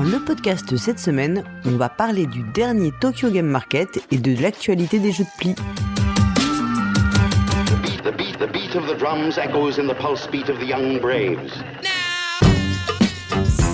le podcast cette semaine, on va parler du dernier Tokyo Game Market et de l'actualité des jeux de pli. The beat of the drums echoes in the pulse beat of the young braves.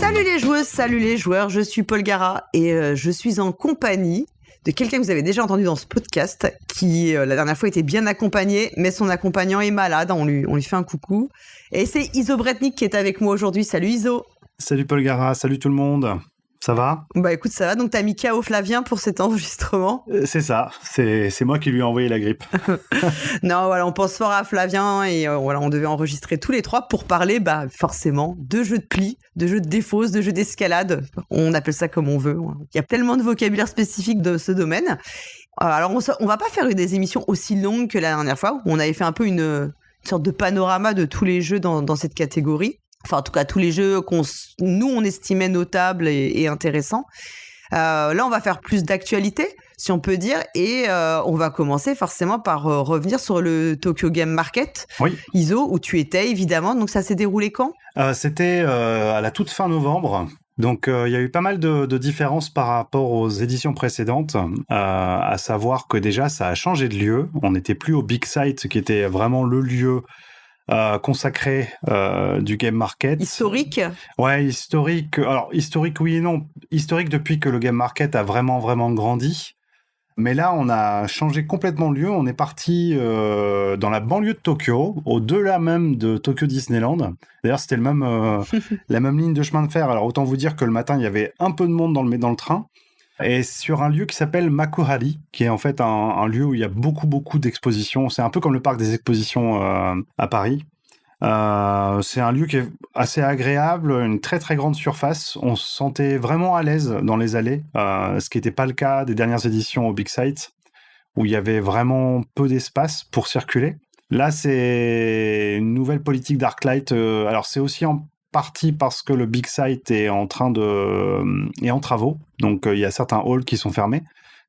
Salut les joueuses, salut les joueurs, je suis Paul Gara et je suis en compagnie de quelqu'un que vous avez déjà entendu dans ce podcast qui, la dernière fois, était bien accompagné, mais son accompagnant est malade, on lui fait un coucou. Et c'est Iso Bretnik qui est avec moi aujourd'hui. Salut Iso. Salut Paul Gara, salut tout le monde. Ça va ? Bah écoute, ça va, donc t'as mis KO Flavien pour cet enregistrement. C'est ça, c'est moi qui lui ai envoyé la grippe. Non, voilà, on pense fort à Flavien et voilà, on devait enregistrer tous les trois pour parler, forcément, de jeux de pli, de jeux de défausse, de jeux d'escalade. On appelle ça comme on veut. Il y a tellement de vocabulaire spécifique de ce domaine. Alors, on va pas faire des émissions aussi longues que la dernière fois, où on avait fait un peu une sorte de panorama de tous les jeux dans cette catégorie. Enfin, en tout cas, tous les jeux nous, on estimait notables et intéressants. Là, on va faire plus d'actualité, si on peut dire, et on va commencer forcément par revenir sur le Tokyo Game Market. Oui. Iso, où tu étais, évidemment. Donc, ça s'est déroulé quand ? C'était à la toute fin novembre. Donc, il y a eu pas mal de différences par rapport aux éditions précédentes, à savoir que déjà, ça a changé de lieu. On n'était plus au Big Sight, qui était vraiment le lieu consacré du Game Market. Historique ? Ouais, historique. Alors, historique, oui et non. Historique depuis que le Game Market a vraiment grandi. Mais là, on a changé complètement de lieu. On est parti dans la banlieue de Tokyo, au-delà même de Tokyo Disneyland. D'ailleurs, c'était la même ligne de chemin de fer. Alors, autant vous dire que le matin, il y avait un peu de monde dans le train. Et sur un lieu qui s'appelle Makuhari, qui est en fait un lieu où il y a beaucoup d'expositions. C'est un peu comme le parc des expositions à Paris. C'est un lieu qui est assez agréable, une très grande surface. On se sentait vraiment à l'aise dans les allées, ce qui n'était pas le cas des dernières éditions au Big Sight, où il y avait vraiment peu d'espace pour circuler. Là, c'est une nouvelle politique d'Arclight. Alors, c'est aussi en partie parce que le Big Sight est en travaux. Donc, il y a certains halls qui sont fermés.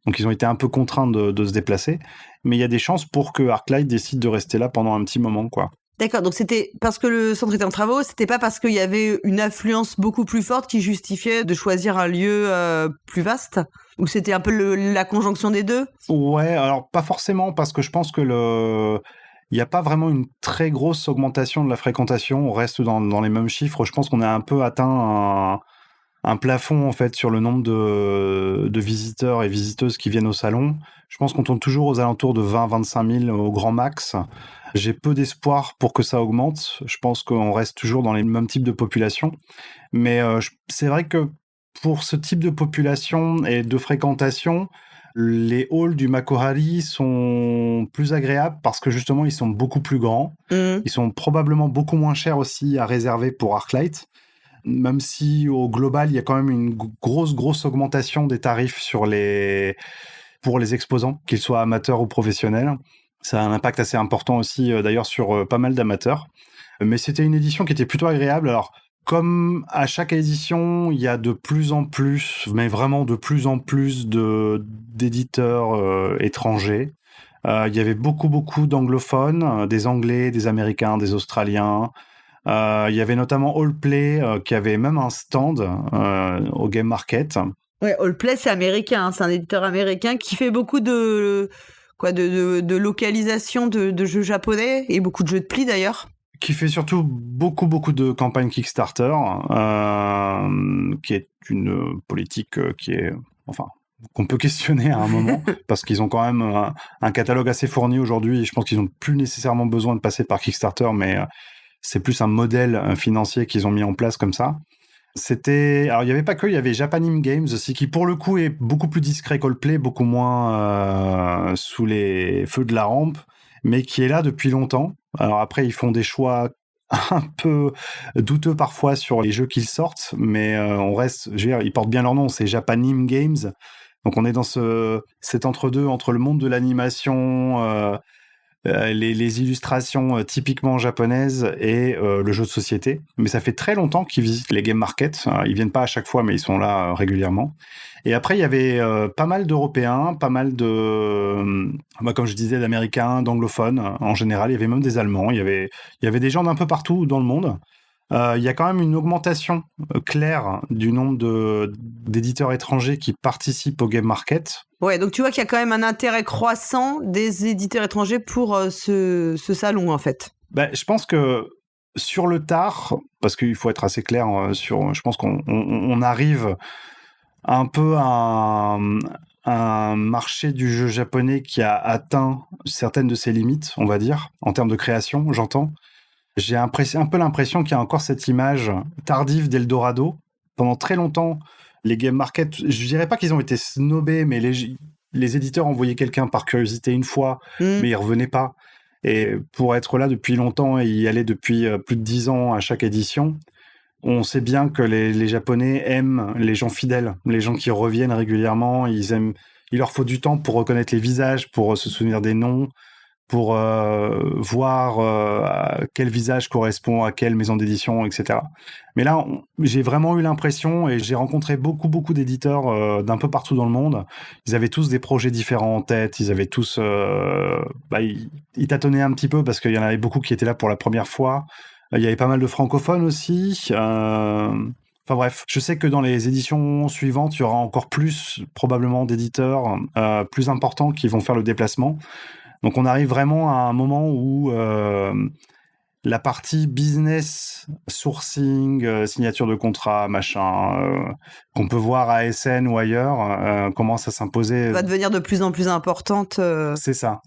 Donc, ils ont été un peu contraints de se déplacer. Mais il y a des chances pour que Arclight décide de rester là pendant un petit moment, quoi. D'accord, donc c'était parce que le centre était en travaux, c'était pas parce qu'il y avait une affluence beaucoup plus forte qui justifiait de choisir un lieu plus vaste ? Ou c'était un peu la conjonction des deux ? Ouais, alors pas forcément, parce que je pense que il n'y a pas vraiment une très grosse augmentation de la fréquentation. On reste dans les mêmes chiffres. Je pense qu'on a un peu atteint un plafond, en fait, sur le nombre de visiteurs et visiteuses qui viennent au salon. Je pense qu'on tourne toujours aux alentours de 20-25 000 au grand max. J'ai peu d'espoir pour que ça augmente. Je pense qu'on reste toujours dans les mêmes types de population. Mais c'est vrai que pour ce type de population et de fréquentation, les halls du Makuhari sont plus agréables parce que justement, ils sont beaucoup plus grands. Ils sont probablement beaucoup moins chers aussi à réserver pour Arclight. Même si au global, il y a quand même une grosse augmentation des tarifs pour les exposants, qu'ils soient amateurs ou professionnels. Ça a un impact assez important aussi, d'ailleurs, sur pas mal d'amateurs. Mais c'était une édition qui était plutôt agréable. Alors, comme à chaque édition, il y a de plus en plus, mais vraiment de plus en plus d'éditeurs étrangers. Il y avait beaucoup d'anglophones, des Anglais, des Américains, des Australiens. Il y avait notamment Allplay qui avait même un stand au Game Market. Ouais, Allplay, c'est américain, hein, c'est un éditeur américain qui fait beaucoup de localisation de jeux japonais et beaucoup de jeux de pli d'ailleurs. Qui fait surtout beaucoup de campagnes Kickstarter, qui est une politique qu'on peut questionner à un moment, parce qu'ils ont quand même un catalogue assez fourni aujourd'hui, et je pense qu'ils n'ont plus nécessairement besoin de passer par Kickstarter, mais c'est plus un modèle financier qu'ils ont mis en place comme ça. Alors il n'y avait pas que, il y avait Japanim Games aussi, qui pour le coup est beaucoup plus discret qu'Allplay, beaucoup moins sous les feux de la rampe, mais qui est là depuis longtemps. Alors après, ils font des choix un peu douteux parfois sur les jeux qu'ils sortent, mais on reste, je veux dire, ils portent bien leur nom, c'est Japanim Games. Donc on est dans cet entre-deux, entre le monde de l'animation, les illustrations typiquement japonaises et le jeu de société. Mais ça fait très longtemps qu'ils visitent les game markets. Ils viennent pas à chaque fois, mais ils sont là régulièrement. Et après, il y avait pas mal d'Européens, pas mal comme je disais, d'Américains, d'anglophones en général. Il y avait même des Allemands. Il y avait des gens d'un peu partout dans le monde. Il y a quand même une augmentation claire du nombre d'éditeurs étrangers qui participent au game market. Ouais, donc tu vois qu'il y a quand même un intérêt croissant des éditeurs étrangers pour ce salon, en fait. Je pense que sur le tard, parce qu'il faut être assez clair je pense qu'on arrive un peu à un marché du jeu japonais qui a atteint certaines de ses limites, on va dire, en termes de création, j'entends. J'ai un peu l'impression qu'il y a encore cette image tardive d'Eldorado. Pendant très longtemps, les game markets, je dirais pas qu'ils ont été snobés, mais les éditeurs envoyaient quelqu'un par curiosité une fois, mais ils revenaient pas. Et pour être là depuis longtemps et y aller depuis plus de 10 ans à chaque édition, on sait bien que les Japonais aiment les gens fidèles, les gens qui reviennent régulièrement. Il leur faut du temps pour reconnaître les visages, pour se souvenir des noms, pour voir quel visage correspond à quelle maison d'édition, etc. Mais là, j'ai vraiment eu l'impression, et j'ai rencontré beaucoup d'éditeurs d'un peu partout dans le monde. Ils avaient tous des projets différents en tête. Ils avaient tous, ils tâtonnaient un petit peu parce qu'il y en avait beaucoup qui étaient là pour la première fois. Il y avait pas mal de francophones aussi. Enfin bref, je sais que dans les éditions suivantes, il y aura encore plus probablement d'éditeurs plus importants qui vont faire le déplacement. Donc on arrive vraiment à un moment où la partie business, sourcing, signature de contrat, machin, qu'on peut voir à SN ou ailleurs, commence à s'imposer. Va devenir de plus en plus importante. C'est ça.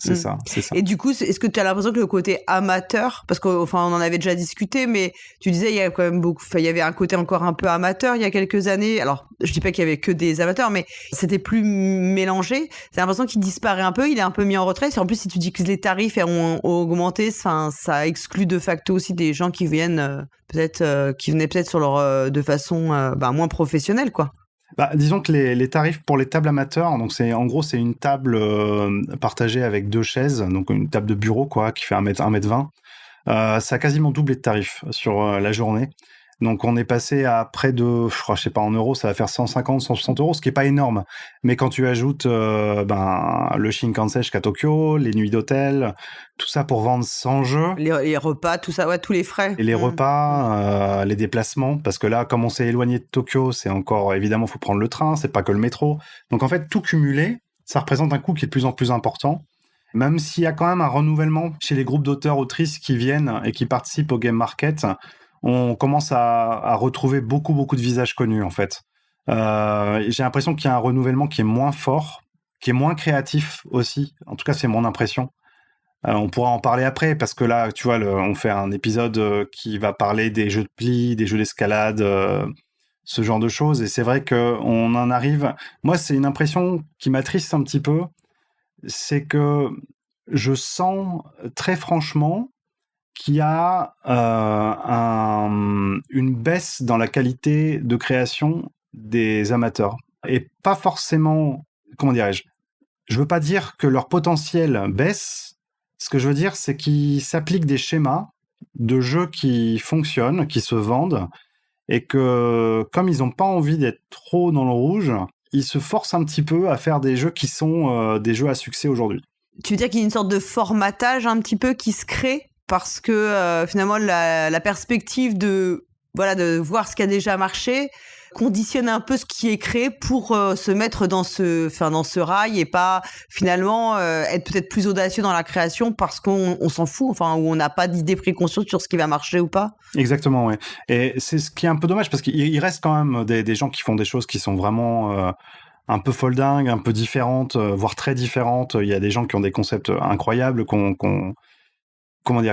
Et du coup, est-ce que tu as l'impression que le côté amateur, parce qu'on en avait déjà discuté, mais tu disais il y a quand même il y avait un côté encore un peu amateur il y a quelques années. Alors, je dis pas qu'il y avait que des amateurs, mais c'était plus mélangé. J'ai l'impression qu'il disparaît un peu, il est un peu mis en retrait. En plus, si tu dis que les tarifs ont augmenté, ça exclut de facto aussi des gens qui viennent qui venaient peut-être sur de façon moins professionnelle, quoi. Disons que les tarifs pour les tables amateurs, donc c'est une table partagée avec 2 chaises, donc une table de bureau quoi, qui fait 1m20. Ça a quasiment doublé de tarifs sur la journée. Donc on est passé à près de, je sais pas en euros, ça va faire 150, 160 euros, ce qui est pas énorme. Mais quand tu ajoutes le Shinkansen jusqu'à Tokyo, les nuits d'hôtel, tout ça pour vendre 100 jeux. Les repas, tout ça, ouais, tous les frais. Et les repas, les déplacements, parce que là, comme on s'est éloigné de Tokyo, c'est encore, évidemment, faut prendre le train, c'est pas que le métro. Donc en fait, tout cumulé, ça représente un coût qui est de plus en plus important. Même s'il y a quand même un renouvellement chez les groupes d'auteurs-autrices qui viennent et qui participent au Game Market, on commence à retrouver beaucoup de visages connus, en fait. J'ai l'impression qu'il y a un renouvellement qui est moins fort, qui est moins créatif aussi. En tout cas, c'est mon impression. On pourra en parler après, parce que là, tu vois, on fait un épisode qui va parler des jeux de pli, des jeux d'escalade, ce genre de choses. Et c'est vrai qu'on en arrive... Moi, c'est une impression qui m'attriste un petit peu. C'est que je sens très franchement qu'il y a une baisse dans la qualité de création des amateurs. Et pas forcément, comment dirais-je, je veux pas dire que leur potentiel baisse. Ce que je veux dire, c'est qu'ils s'appliquent des schémas de jeux qui fonctionnent, qui se vendent, et que comme ils n'ont pas envie d'être trop dans le rouge, ils se forcent un petit peu à faire des jeux qui sont des jeux à succès aujourd'hui. Tu veux dire qu'il y a une sorte de formatage un petit peu qui se crée parce que finalement la perspective de voir ce qui a déjà marché conditionne un peu ce qui est créé pour se mettre dans ce rail et pas finalement être peut-être plus audacieux dans la création parce qu'on s'en fout, ou on n'a pas d'idée préconçue sur ce qui va marcher ou pas. Exactement, ouais. Et c'est ce qui est un peu dommage parce qu'il reste quand même des gens qui font des choses qui sont vraiment un peu foldingues, un peu différentes, voire très différentes. Il y a des gens qui ont des concepts incroyables,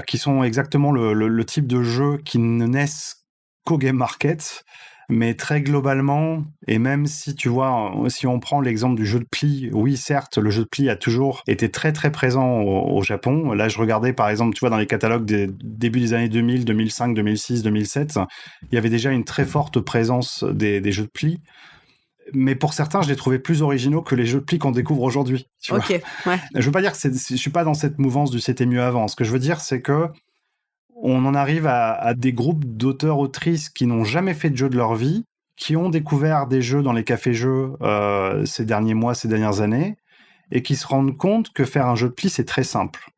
qui sont exactement le type de jeu qui ne naissent qu'au game market, mais très globalement, et même si tu vois, si on prend l'exemple du jeu de pli, oui certes, le jeu de pli a toujours été très très présent au Japon. Là je regardais par exemple, tu vois, dans les catalogues des début des années 2000, 2005, 2006, 2007, il y avait déjà une très forte présence des jeux de pli. Mais pour certains, je les trouvais plus originaux que les jeux de pli qu'on découvre aujourd'hui. Ok, ouais. Je veux pas dire que je suis pas dans cette mouvance du c'était mieux avant. Ce que je veux dire, c'est que on en arrive à des groupes d'auteurs-autrices qui n'ont jamais fait de jeu de leur vie, qui ont découvert des jeux dans les cafés-jeux ces derniers mois, ces dernières années, et qui se rendent compte que faire un jeu de pli, c'est très simple.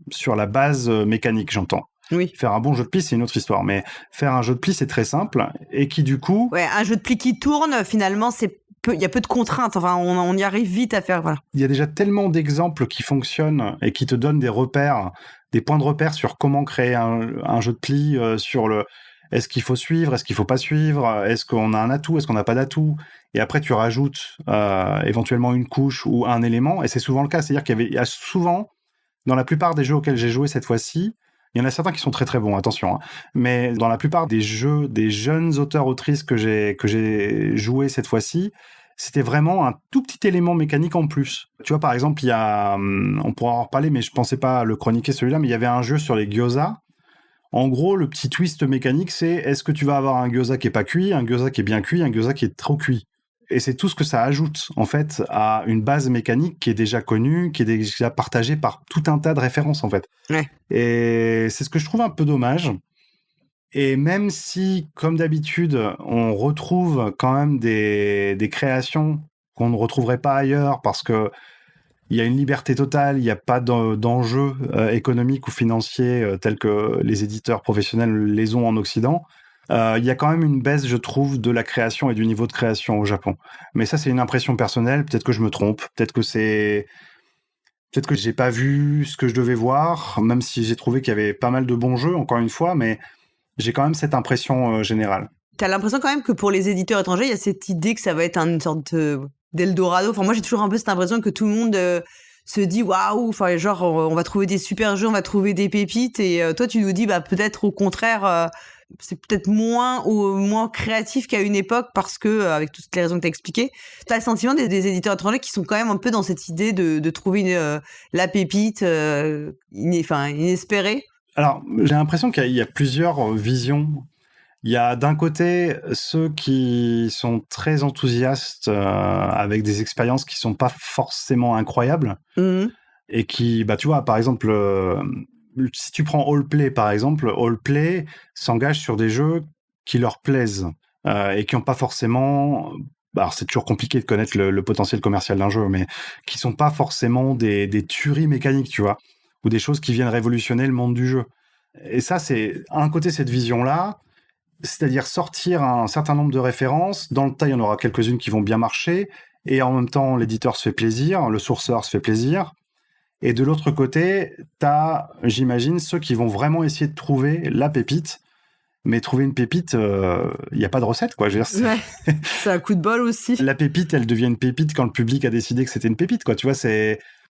Sur la base mécanique, j'entends. Oui. Faire un bon jeu de pli, c'est une autre histoire. Mais faire un jeu de pli, c'est très simple et qui, du coup... Ouais, un jeu de pli qui tourne, finalement, il y a peu de contraintes. Enfin, on y arrive vite à faire, voilà. Il y a déjà tellement d'exemples qui fonctionnent et qui te donnent des repères, des points de repère sur comment créer un jeu de pli, sur le... Est-ce qu'il faut suivre, est-ce qu'il faut pas suivre, est-ce qu'on a un atout, est-ce qu'on n'a pas d'atout, et après tu rajoutes éventuellement une couche ou un élément, et c'est souvent le cas, c'est-à-dire il y a souvent, dans la plupart des jeux auxquels j'ai joué cette fois-ci, il y en a certains qui sont très très bons, attention, hein, mais dans la plupart des jeux, des jeunes auteurs-autrices que j'ai joué cette fois-ci, c'était vraiment un tout petit élément mécanique en plus. Tu vois, par exemple, il y a, on pourra en reparler, mais je pensais pas le chroniquer celui-là, mais il y avait un jeu sur les gyoza. En gros, le petit twist mécanique, c'est est-ce que tu vas avoir un gyoza qui est pas cuit, un gyoza qui est bien cuit, un gyoza qui est trop cuit. Et c'est tout ce que ça ajoute, en fait, à une base mécanique qui est déjà connue, qui est déjà partagée par tout un tas de références, en fait. Ouais. Et c'est ce que je trouve un peu dommage. Et même si, comme d'habitude, on retrouve quand même des créations qu'on ne retrouverait pas ailleurs parce que il y a une liberté totale, il n'y a pas d'enjeux économiques ou financiers tels que les éditeurs professionnels les ont en Occident. Il y a quand même une baisse, je trouve, de la création et du niveau de création au Japon. Mais ça, c'est une impression personnelle. Peut-être que je me trompe. Peut-être que j'ai pas vu ce que je devais voir, même si j'ai trouvé qu'il y avait pas mal de bons jeux, encore une fois, mais j'ai quand même cette impression générale. T'as l'impression quand même que pour les éditeurs étrangers, il y a cette idée que ça va être une sorte d'Eldorado. Enfin, moi, j'ai toujours un peu cette impression que tout le monde se dit waouh, enfin, genre, on va trouver des super jeux, on va trouver des pépites. Et toi, tu nous dis, bah, peut-être au contraire, c'est peut-être moins créatif qu'à une époque parce que, avec toutes les raisons que tu as expliquées, tu as le sentiment des éditeurs étrangers qui sont quand même un peu dans cette idée de trouver la pépite inespérée. Alors, j'ai l'impression qu'il y a plusieurs visions. Il y a d'un côté ceux qui sont très enthousiastes avec des expériences qui sont pas forcément incroyables et qui, bah tu vois, par exemple, si tu prends Allplay par exemple, Allplay s'engage sur des jeux qui leur plaisent et qui n'ont pas forcément, alors c'est toujours compliqué de connaître le potentiel commercial d'un jeu, mais qui sont pas forcément des tueries mécaniques, tu vois, ou des choses qui viennent révolutionner le monde du jeu. Et ça, c'est un côté cette vision-là. C'est-à-dire sortir un certain nombre de références. Dans le tas, il y en aura quelques-unes qui vont bien marcher. Et en même temps, l'éditeur se fait plaisir, le sourceur se fait plaisir. Et de l'autre côté, t'as, j'imagine, ceux qui vont vraiment essayer de trouver la pépite. Mais trouver une pépite, il n'y a pas de recette, quoi. Je veux dire, c'est un coup de bol aussi. La pépite, elle devient une pépite quand le public a décidé que c'était une pépite, quoi. Tu vois,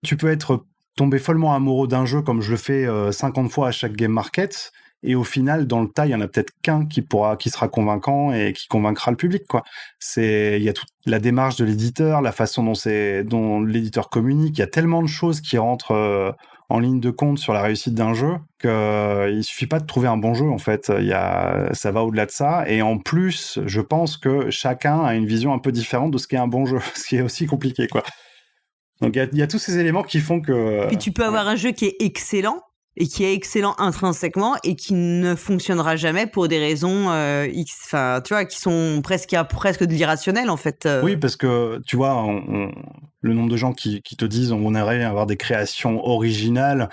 tu peux être tombé follement amoureux d'un jeu comme je le fais 50 fois à chaque Game Market. Et au final, dans le tas, il y en a peut-être qu'un qui sera convaincant et qui convaincra le public, quoi. Il y a toute la démarche de l'éditeur, la façon dont l'éditeur communique. Il y a tellement de choses qui rentrent en ligne de compte sur la réussite d'un jeu qu'il suffit pas de trouver un bon jeu, en fait. Ça va au-delà de ça. Et en plus, je pense que chacun a une vision un peu différente de ce qu'est un bon jeu, ce qui est aussi compliqué, quoi. Donc, il y a tous ces éléments qui font que... Puis tu peux avoir un jeu qui est excellent, et qui est excellent intrinsèquement et qui ne fonctionnera jamais pour des raisons tu vois, qui sont presque de l'irrationnel en fait. Oui, parce que tu vois, le nombre de gens qui te disent on aimerait avoir des créations originales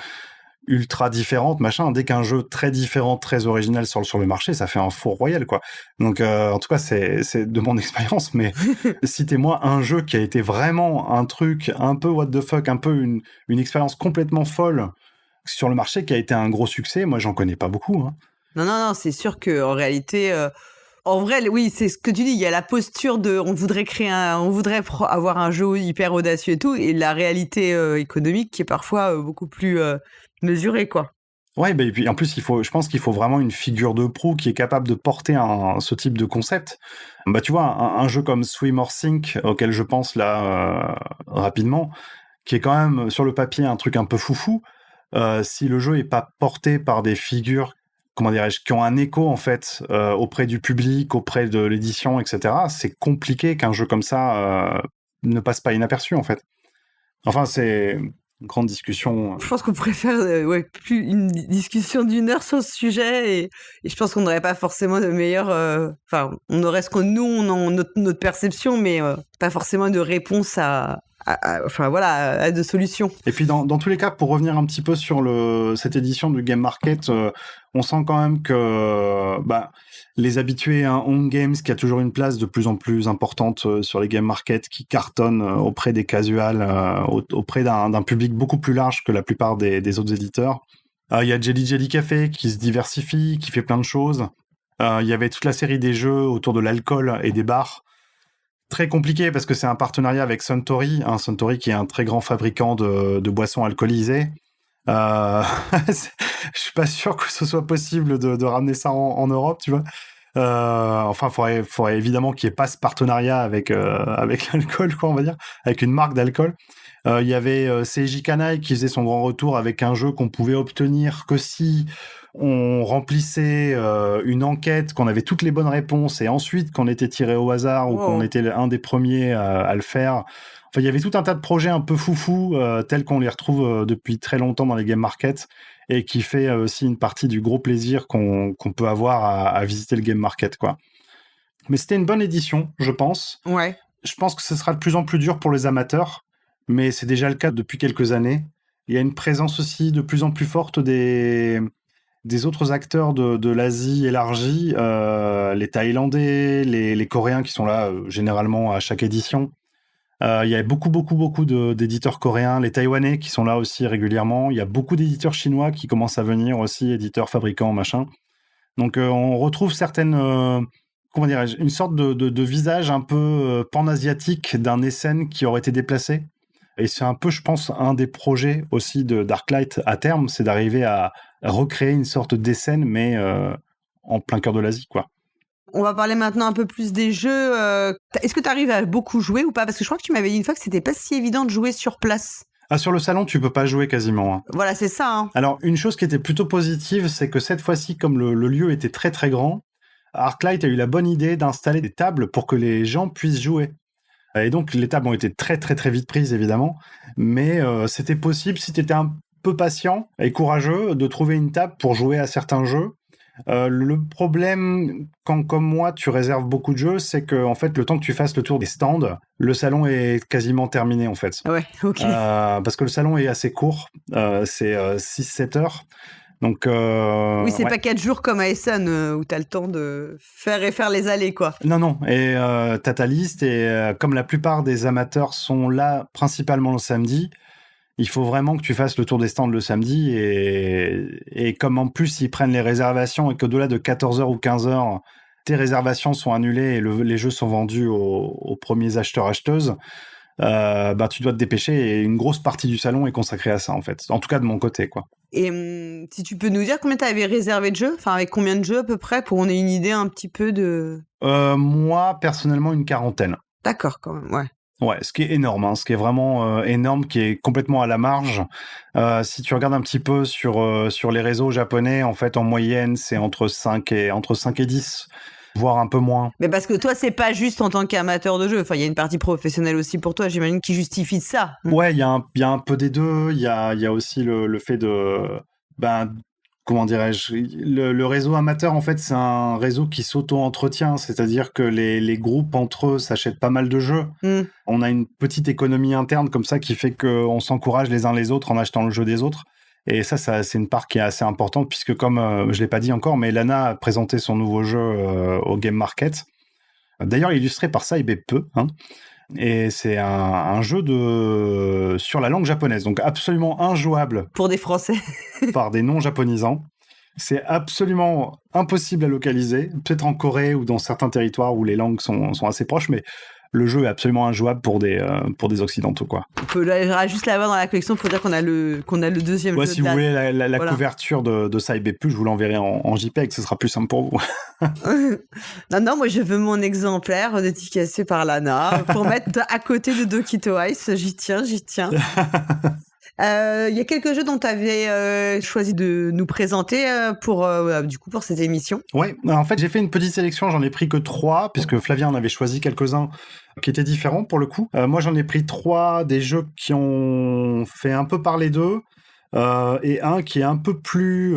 ultra différentes, machin, dès qu'un jeu très différent, très original sort sur le marché, ça fait un four royal, quoi. Donc, en tout cas, c'est de mon expérience, mais citez-moi un jeu qui a été vraiment un truc un peu what the fuck, un peu une expérience complètement folle sur le marché qui a été un gros succès. Moi, j'en connais pas beaucoup. Hein. Non, c'est sûr que en réalité, en vrai, oui, c'est ce que tu dis. Il y a la posture on voudrait avoir un jeu hyper audacieux et tout, et la réalité économique qui est parfois beaucoup plus mesurée, quoi. Ouais, bah, et puis en plus, je pense qu'il faut vraiment une figure de proue qui est capable de porter ce type de concept. Bah, tu vois, un jeu comme Swim or Sink, auquel je pense là rapidement, qui est quand même sur le papier un truc un peu foufou. Si le jeu est pas porté par des figures, comment dirais-je, qui ont un écho en fait auprès du public, auprès de l'édition, etc., c'est compliqué qu'un jeu comme ça ne passe pas inaperçu en fait. Enfin, c'est une grande discussion. Je pense qu'on pourrait faire plus une discussion d'1 heure sur ce sujet et je pense qu'on n'aurait pas forcément de meilleur... on aurait ce que nous, on a notre perception, mais pas forcément de réponse à de solutions. Et puis dans tous les cas, pour revenir un petit peu sur cette édition du Game Market, on sent quand même que les habitués à Home Games, qui a toujours une place de plus en plus importante sur les Game Market, qui cartonne auprès des casuals, auprès d'un public beaucoup plus large que la plupart des autres éditeurs. Il y a Jelly Café qui se diversifie, qui fait plein de choses. Il y avait toute la série des jeux autour de l'alcool et des bars. Très compliqué parce que c'est un partenariat avec Suntory, Suntory qui est un très grand fabricant de boissons alcoolisées. Je suis pas sûr que ce soit possible de ramener ça en Europe, tu vois. Faudrait évidemment qu'il n'y ait pas ce partenariat avec l'alcool, quoi, on va dire, avec une marque d'alcool. Il y avait Seiji Kanai qui faisait son grand retour avec un jeu qu'on pouvait obtenir que si on remplissait une enquête, qu'on avait toutes les bonnes réponses et ensuite qu'on était tiré au hasard ou qu'on était un des premiers à le faire. Enfin, il y avait tout un tas de projets un peu foufou tels qu'on les retrouve depuis très longtemps dans les Game Market et qui fait aussi une partie du gros plaisir qu'on peut avoir à visiter le Game Market, quoi. Mais c'était une bonne édition, je pense. Ouais. Je pense que ce sera de plus en plus dur pour les amateurs, mais c'est déjà le cas depuis quelques années. Il y a une présence aussi de plus en plus forte des autres acteurs de l'Asie élargie, les Thaïlandais, les Coréens qui sont là généralement à chaque édition. Il y a beaucoup d'éditeurs coréens, les Taïwanais qui sont là aussi régulièrement. Il y a beaucoup d'éditeurs chinois qui commencent à venir aussi, éditeurs, fabricants, machin. Donc on retrouve certaines... une sorte de visage un peu pan-asiatique d'un Essen qui aurait été déplacé. Et c'est un peu, je pense, un des projets aussi de Darklight à terme, c'est d'arriver à recréer une sorte d'Essen, mais en plein cœur de l'Asie, quoi. On va parler maintenant un peu plus des jeux. Est-ce que tu arrives à beaucoup jouer ou pas? Parce que je crois que tu m'avais dit une fois que c'était pas si évident de jouer sur place. Ah, sur le salon, tu peux pas jouer quasiment. Hein. Voilà, c'est ça. Hein. Alors, une chose qui était plutôt positive, c'est que cette fois-ci, comme le lieu était très très grand, Arclight a eu la bonne idée d'installer des tables pour que les gens puissent jouer. Et donc, les tables ont été très très très vite prises, évidemment, mais c'était possible, si tu étais un peu patient et courageux, de trouver une table pour jouer à certains jeux. Le problème, quand comme moi tu réserves beaucoup de jeux, c'est que en fait le temps que tu fasses le tour des stands, le salon est quasiment terminé en fait. Ouais, ok. Parce que le salon est assez court, c'est 6-7 heures. Donc, oui, c'est pas 4 jours comme à Essen où t'as le temps de faire les allées, quoi. Non. Et t'as ta liste et comme la plupart des amateurs sont là principalement le samedi, il faut vraiment que tu fasses le tour des stands le samedi et comme en plus ils prennent les réservations et qu'au-delà de 14h ou 15h, tes réservations sont annulées et les jeux sont vendus aux premiers acheteurs-acheteuses, tu dois te dépêcher et une grosse partie du salon est consacrée à ça en fait. En tout cas de mon côté, quoi. Et si tu peux nous dire combien tu avais réservé de jeux, enfin avec combien de jeux à peu près pour qu'on ait une idée un petit peu de... Moi, personnellement, une 40aine. D'accord, quand même, ouais. Ouais, ce qui est énorme, hein, ce qui est vraiment énorme, qui est complètement à la marge. Si tu regardes un petit peu sur les réseaux japonais, en fait, en moyenne, c'est entre 5 et 10, voire un peu moins. Mais parce que toi, c'est pas juste en tant qu'amateur de jeu. Enfin, il y a une partie professionnelle aussi pour toi, j'imagine, qui justifie ça. Ouais, il y a un peu des deux. Il y a aussi le fait de... comment dirais-je, le réseau amateur, en fait, c'est un réseau qui s'auto-entretient, c'est-à-dire que les groupes entre eux s'achètent pas mal de jeux. On a une petite économie interne comme ça qui fait qu'on s'encourage les uns les autres en achetant le jeu des autres. Et ça c'est une part qui est assez importante puisque comme je l'ai pas dit encore, mais Lana a présenté son nouveau jeu au Game Market. D'ailleurs, illustré par Saibeppe, hein. Et c'est un jeu sur la langue japonaise, donc absolument injouable. Pour des Français. Par des non-japonisants. C'est absolument impossible à localiser, peut-être en Corée ou dans certains territoires où les langues sont assez proches, mais le jeu est absolument injouable pour des occidentaux, quoi. On peut juste l'avoir dans la collection pour dire qu'on a le deuxième jeu. Si vous voulez la couverture de Saibeppe, je vous l'enverrai en JPEG, ce sera plus simple pour vous. Non, moi je veux mon exemplaire dédicacé par Lana pour mettre à côté de Dokito Ice. J'y tiens. Il y a quelques jeux dont tu avais choisi de nous présenter pour cette émission. Ouais, en fait j'ai fait une petite sélection, j'en ai pris que 3, puisque Flavien en avait choisi quelques-uns qui étaient différents pour le coup. Moi j'en ai pris 3 des jeux qui ont fait un peu parler d'eux, et un qui est un peu plus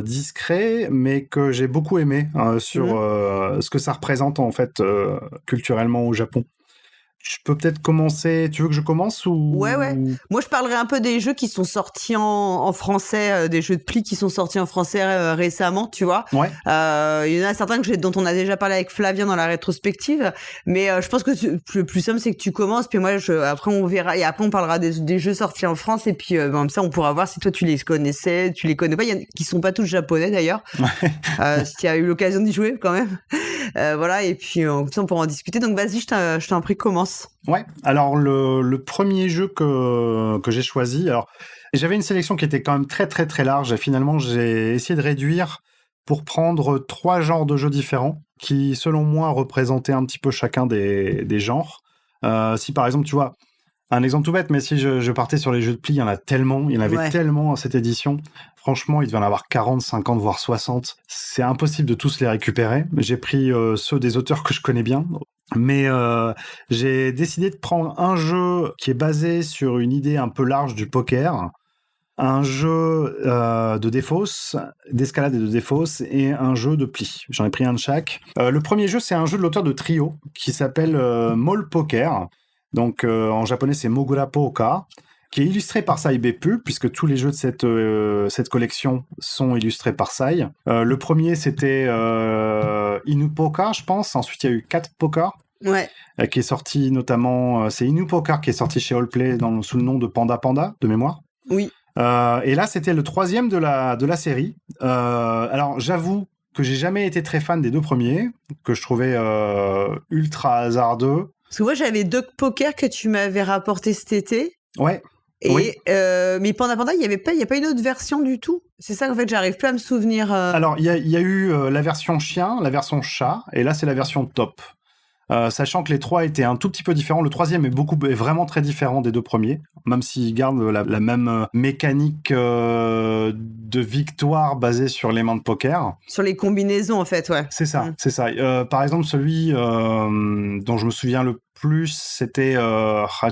discret, mais que j'ai beaucoup aimé sur ce que ça représente en fait culturellement au Japon. Je peux peut-être commencer. Tu veux que je commence ou... Ouais. Moi, je parlerai un peu des jeux qui sont sortis en français, des jeux de pli qui sont sortis en français récemment, tu vois. Ouais. Il y en a certains dont on a déjà parlé avec Flavien dans la rétrospective, mais je pense que le plus simple, c'est que tu commences, puis moi, après, on verra, et après, on parlera des jeux sortis en France, et puis comme ça, on pourra voir si toi, tu les connaissais, tu les connais pas. Il y en a qui sont pas tous japonais, d'ailleurs. Si tu as eu l'occasion d'y jouer, quand même. Voilà, et puis comme ça, on pourra en discuter. Donc, vas-y, je t'en prie, commence. Ouais, alors le premier jeu que j'ai choisi, alors j'avais une sélection qui était quand même très très très large et finalement j'ai essayé de réduire pour prendre 3 genres de jeux différents qui selon moi représentaient un petit peu chacun des genres. Si par exemple tu vois, un exemple tout bête, mais si je partais sur les jeux de pli, il y en avait tellement à cette édition. Franchement, il devait en avoir 40, 50, voire 60. C'est impossible de tous les récupérer. J'ai pris ceux des auteurs que je connais bien. Mais j'ai décidé de prendre un jeu qui est basé sur une idée un peu large du poker, un jeu de défausse, d'escalade et de défausse, et un jeu de pli. J'en ai pris un de chaque. Le premier jeu, c'est un jeu de l'auteur de Trio, qui s'appelle Mall Poker. Donc en japonais, c'est Mogura Poker, qui est illustré par Sai Beppu, puisque tous les jeux de cette collection sont illustrés par Sai. Le premier, c'était Inu Poker, je pense. Ensuite, il y a eu Cat Poker. Ouais. Qui est sorti notamment, c'est Inu Poker qui est sorti chez Allplay sous le nom de Panda Panda, de mémoire. Oui. Et là, c'était le 3e de la série. Alors, j'avoue que j'ai jamais été très fan des 2 premiers, que je trouvais ultra hasardeux. Parce que moi, j'avais Dog Poker que tu m'avais rapporté cet été. Ouais. Et oui. Mais Panda Panda, il n'y a pas une autre version du tout. C'est ça qu'en fait, j'arrive plus à me souvenir. Alors, il y a eu la version chien, la version chat, et là, c'est la version top. Sachant que les 3 étaient un tout petit peu différents. Le 3e est vraiment très différent des 2 premiers, même s'il garde la même mécanique de victoire basée sur les mains de poker. Sur les combinaisons, en fait, ouais. C'est ça, c'est ça. Par exemple, celui dont je me souviens le plus, c'était...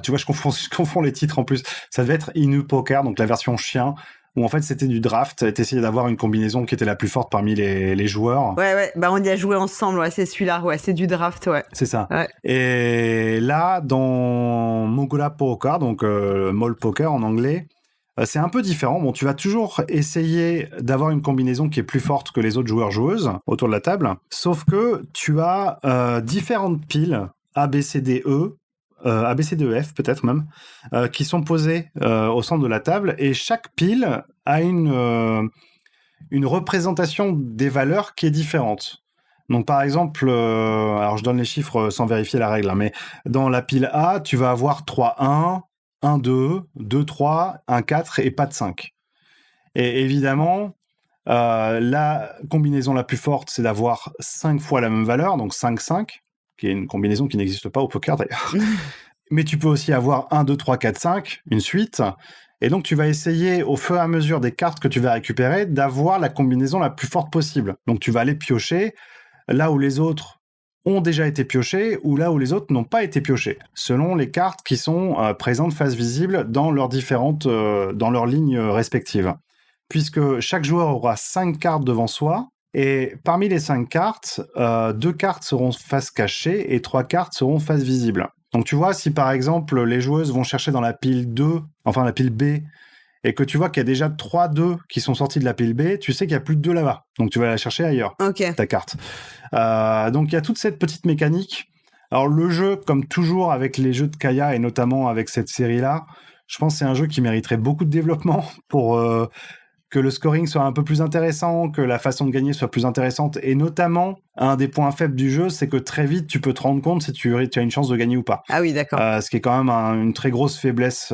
tu vois, je confonds les titres en plus. Ça devait être Inu Poker, donc la version chien, où en fait c'était du draft, t'essayais d'avoir une combinaison qui était la plus forte parmi les joueurs. Ouais, bah on y a joué ensemble, ouais, c'est celui-là, ouais, c'est du draft, ouais. C'est ça. Ouais. Et là, dans Mogura Poker, donc Mall Poker en anglais, c'est un peu différent. Bon, tu vas toujours essayer d'avoir une combinaison qui est plus forte que les autres joueurs-joueuses autour de la table, sauf que tu as différentes piles A, B, C, D, E, A, B, C, D, E, F peut-être même, qui sont posées au centre de la table, et chaque pile a une représentation des valeurs qui est différente. Donc par exemple, alors je donne les chiffres sans vérifier la règle, hein, mais dans la pile A, tu vas avoir 3-1, 1-2, 2-3, 1-4 et pas de 5. Et évidemment, la combinaison la plus forte, c'est d'avoir 5 fois la même valeur, donc 5-5, qui est une combinaison qui n'existe pas au poker d'ailleurs. Mais tu peux aussi avoir 1, 2, 3, 4, 5, une suite. Et donc, tu vas essayer, au fur et à mesure des cartes que tu vas récupérer, d'avoir la combinaison la plus forte possible. Donc, tu vas aller piocher là où les autres ont déjà été piochés ou là où les autres n'ont pas été piochés, selon les cartes qui sont présentes face visible dans leurs lignes respectives. Puisque chaque joueur aura 5 cartes devant soi, et parmi les 5 cartes, 2 cartes seront face cachée et 3 cartes seront face visible. Donc tu vois, si par exemple les joueuses vont chercher dans la pile 2, enfin la pile B, et que tu vois qu'il y a déjà 3 2 qui sont sortis de la pile B, tu sais qu'il n'y a plus de 2 là-bas. Donc tu vas la chercher ailleurs, ta carte. Donc il y a toute cette petite mécanique. Alors le jeu, comme toujours avec les jeux de Kaya, et notamment avec cette série-là, je pense que c'est un jeu qui mériterait beaucoup de développement pour que le scoring soit un peu plus intéressant, que la façon de gagner soit plus intéressante. Et notamment, un des points faibles du jeu, c'est que très vite, tu peux te rendre compte si tu as une chance de gagner ou pas. Ah oui, d'accord. Ce qui est quand même une très grosse faiblesse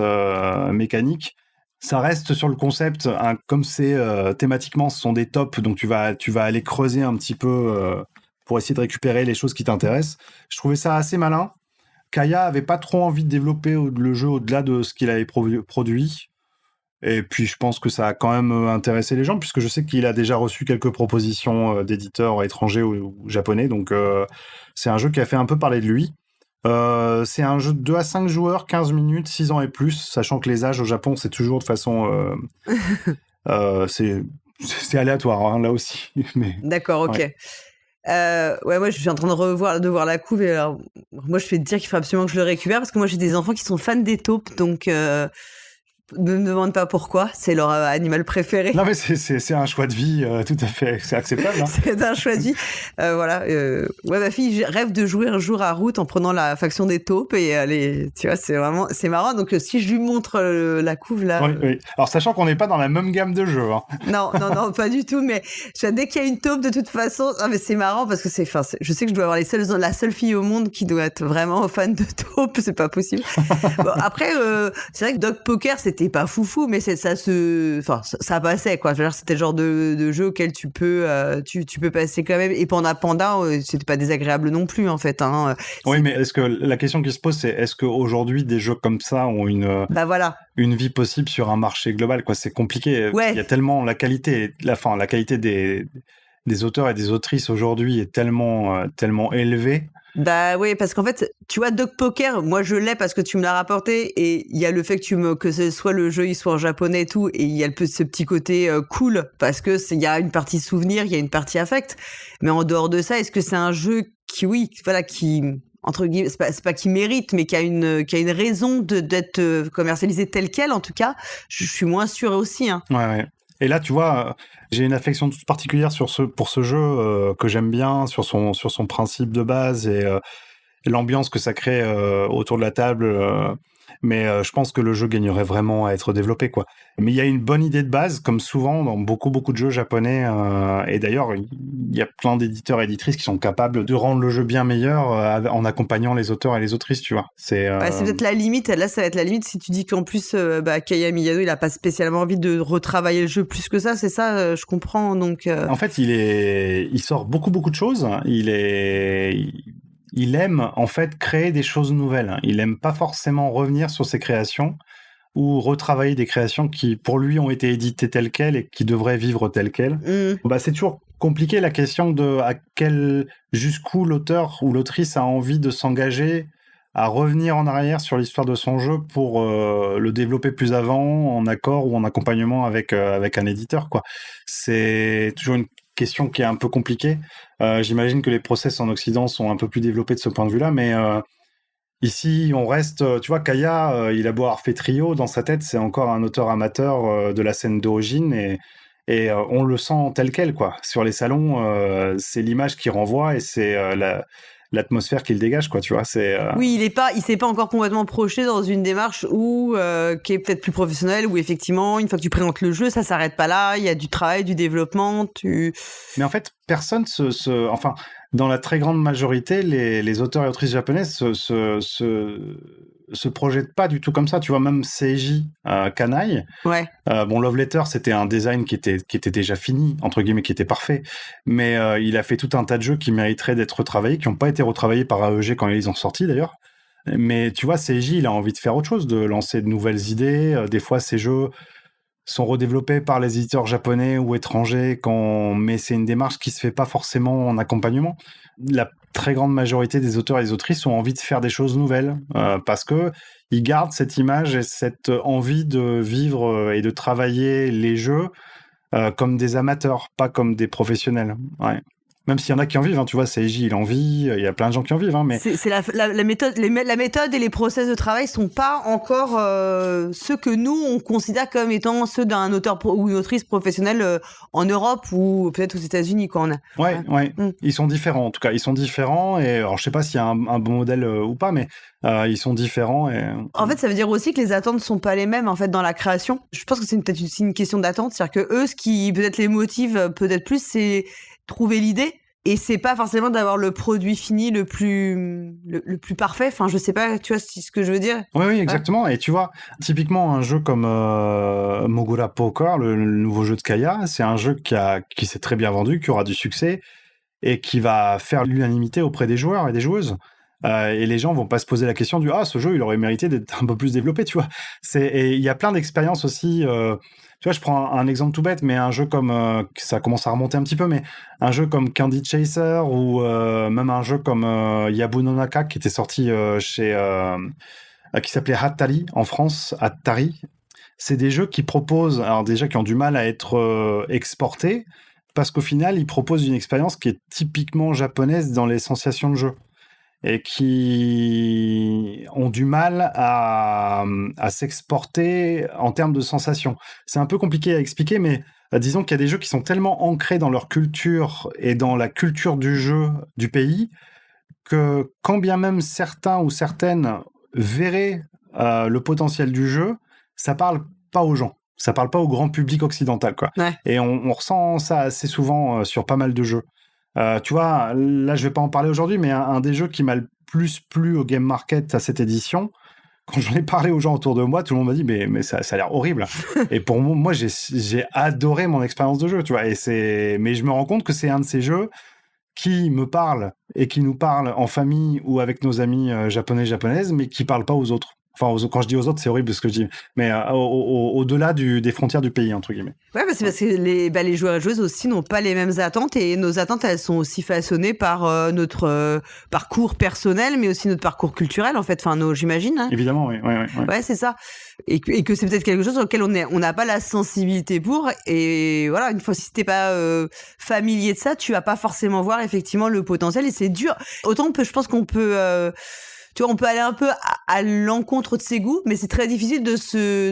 mécanique. Ça reste sur le concept, comme c'est thématiquement, ce sont des tops, donc tu vas aller creuser un petit peu pour essayer de récupérer les choses qui t'intéressent. Je trouvais ça assez malin. Kaya avait pas trop envie de développer le jeu au-delà de ce qu'il avait produit. Et puis, je pense que ça a quand même intéressé les gens, puisque je sais qu'il a déjà reçu quelques propositions d'éditeurs étrangers ou japonais. Donc, c'est un jeu qui a fait un peu parler de lui. C'est un jeu de 2 à 5 joueurs, 15 minutes, 6 ans et plus, sachant que les âges au Japon, c'est toujours de façon... c'est aléatoire, hein, là aussi. Mais, d'accord, ok. Ouais. Ouais, moi je suis en train de voir la couve et alors, moi je fais dire qu'il faut absolument que je le récupère parce que moi j'ai des enfants qui sont fans des taupes, donc ne me demande pas pourquoi, c'est leur animal préféré. Non, mais c'est un choix de vie tout à fait, c'est acceptable. Hein. C'est un choix de vie. Voilà. Ouais, ma fille rêve de jouer un jour à Route en prenant la faction des taupes et tu vois, c'est marrant. Donc si je lui montre la couve là. Oui, oui. Alors sachant qu'on n'est pas dans la même gamme de jeux. Hein. Non, pas du tout. Mais dès qu'il y a une taupe, de toute façon, mais c'est marrant parce que je sais que je dois avoir la seule fille au monde qui doit être vraiment fan de taupes. C'est pas possible. Bon, après, c'est vrai que Dog Poker, c'était pas foufou, mais ça passait quoi. Je veux dire, c'était le genre de jeu auquel tu peux passer quand même. Et Panda, c'était pas désagréable non plus en fait. Hein. Oui, mais est-ce que la question qui se pose, c'est est-ce qu'aujourd'hui des jeux comme ça ont voilà. une vie possible sur un marché global quoi? C'est compliqué. Ouais. Il y a tellement la qualité des auteurs et des autrices aujourd'hui est tellement élevée. Bah oui, parce qu'en fait, tu vois, Dog Poker, moi je l'ai parce que tu me l'as rapporté et il y a le fait que ce soit le jeu, il soit en japonais et tout, et il y a ce petit côté cool parce que il y a une partie souvenir, il y a une partie affect. Mais en dehors de ça, est-ce que c'est un jeu qui entre guillemets, c'est pas qui mérite, mais qui a une raison d'être commercialisé tel quel, en tout cas, je suis moins sûre aussi. Hein. Ouais. Et là, tu vois, j'ai une affection toute particulière pour ce jeu que j'aime bien, sur son principe de base et l'ambiance que ça crée autour de la table. Mais je pense que le jeu gagnerait vraiment à être développé, quoi. Mais il y a une bonne idée de base, comme souvent dans beaucoup de jeux japonais. Et d'ailleurs, il y a plein d'éditeurs et éditrices qui sont capables de rendre le jeu bien meilleur en accompagnant les auteurs et les autrices, tu vois. C'est peut-être la limite. Là, ça va être la limite si tu dis qu'en plus, Kaya Miyano, il a pas spécialement envie de retravailler le jeu plus que ça. C'est ça, je comprends. Donc, En fait, il sort beaucoup de choses. Il aime en fait créer des choses nouvelles. Il aime pas forcément revenir sur ses créations ou retravailler des créations qui pour lui ont été éditées telles quelles et qui devraient vivre telles quelles. Bah, c'est toujours compliqué la question de jusqu'où l'auteur ou l'autrice a envie de s'engager à revenir en arrière sur l'histoire de son jeu pour le développer plus avant en accord ou en accompagnement avec un éditeur, quoi. C'est toujours une question qui est un peu compliquée. J'imagine que les process en Occident sont un peu plus développés de ce point de vue-là, mais ici, on reste... Tu vois, Kaya, il a beau avoir fait trio, dans sa tête, c'est encore un auteur amateur de la scène d'origine, et on le sent tel quel, quoi. Sur les salons, c'est l'image qui renvoie, et c'est l'atmosphère qu'il dégage, quoi, tu vois. Oui, il s'est pas encore complètement projeté dans une démarche qui est peut-être plus professionnelle, où effectivement, une fois que tu présentes le jeu, ça s'arrête pas là, il y a du travail, du développement, Mais en fait, personne enfin, dans la très grande majorité, les auteurs et autrices japonaises se projettent pas du tout comme ça. Tu vois, même Seiji Kanai. Ouais. Love Letter, c'était un design qui était déjà fini, entre guillemets, qui était parfait. Mais il a fait tout un tas de jeux qui mériteraient d'être retravaillés, qui n'ont pas été retravaillés par AEG quand ils ont sorti, d'ailleurs. Mais tu vois, Seiji, il a envie de faire autre chose, de lancer de nouvelles idées. Des fois, ces jeux sont redéveloppés par les éditeurs japonais ou étrangers, mais c'est une démarche qui se fait pas forcément en accompagnement. La très grande majorité des auteurs et des autrices ont envie de faire des choses nouvelles parce que ils gardent cette image et cette envie de vivre et de travailler les jeux comme des amateurs, pas comme des professionnels. Ouais. Même s'il y en a qui en vivent, hein, tu vois, Seiji, il en vit, il y a plein de gens qui en vivent. Hein, mais... C'est la méthode, la méthode et les process de travail sont pas encore ceux que nous, on considère comme étant ceux d'un auteur ou une autrice professionnelle en Europe ou peut-être aux États-Unis. Ouais. Ils sont différents, en tout cas. Ils sont différents. Et alors, je sais pas s'il y a un bon modèle ou pas, mais ils sont différents. Et... En fait, ça veut dire aussi que les attentes sont pas les mêmes en fait dans la création. Je pense que c'est peut-être aussi une question d'attente. C'est-à-dire que eux, ce qui peut-être les motive peut-être plus, c'est trouver l'idée, et c'est pas forcément d'avoir le produit fini le plus parfait. Enfin, je sais pas, tu vois ce que je veux dire. Oui, exactement. Ouais. Et tu vois, typiquement un jeu comme Mogura Poker, le nouveau jeu de Kaya, c'est un jeu qui s'est très bien vendu, qui aura du succès et qui va faire l'unanimité auprès des joueurs et des joueuses. Et les gens vont pas se poser la question du ce jeu il aurait mérité d'être un peu plus développé, tu vois. Et il y a plein d'expériences aussi. Tu vois, je prends un exemple tout bête, mais un jeu comme ça commence à remonter un petit peu, mais un jeu comme Candy Chaser ou même un jeu comme Yabu no Naka qui était sorti qui s'appelait Hattari en France, Hattari. C'est des jeux qui proposent, alors déjà qui ont du mal à être exportés, parce qu'au final, ils proposent une expérience qui est typiquement japonaise dans les sensations de jeu et qui ont du mal à s'exporter en termes de sensations. C'est un peu compliqué à expliquer, mais disons qu'il y a des jeux qui sont tellement ancrés dans leur culture et dans la culture du jeu du pays que quand bien même certains ou certaines verraient le potentiel du jeu, ça parle pas aux gens. Ça parle pas au grand public occidental, quoi. Ouais. Et on ressent ça assez souvent sur pas mal de jeux. Tu vois, là, je vais pas en parler aujourd'hui, mais un des jeux qui m'a le plus plu au Game Market à cette édition, quand j'en ai parlé aux gens autour de moi, tout le monde m'a dit mais ça a l'air horrible. Et pour moi, j'ai adoré mon expérience de jeu, tu vois. Mais je me rends compte que c'est un de ces jeux qui me parle et qui nous parle en famille ou avec nos amis japonaises, mais qui parle pas aux autres. Enfin, quand je dis aux autres, c'est horrible ce que je dis, mais au-delà des frontières du pays, entre guillemets. Ouais, bah, c'est parce que les joueurs et joueuses aussi n'ont pas les mêmes attentes, et nos attentes, elles sont aussi façonnées par notre parcours personnel, mais aussi notre parcours culturel, en fait. Enfin, j'imagine. Hein. Évidemment, oui. Ouais, c'est ça. Et que c'est peut-être quelque chose auquel on n'a pas la sensibilité pour. Et voilà, une fois, si t'es pas familier de ça, tu vas pas forcément voir effectivement le potentiel, et c'est dur. Autant je pense qu'on peut... tu vois, on peut aller un peu à l'encontre de ses goûts, mais c'est très difficile de se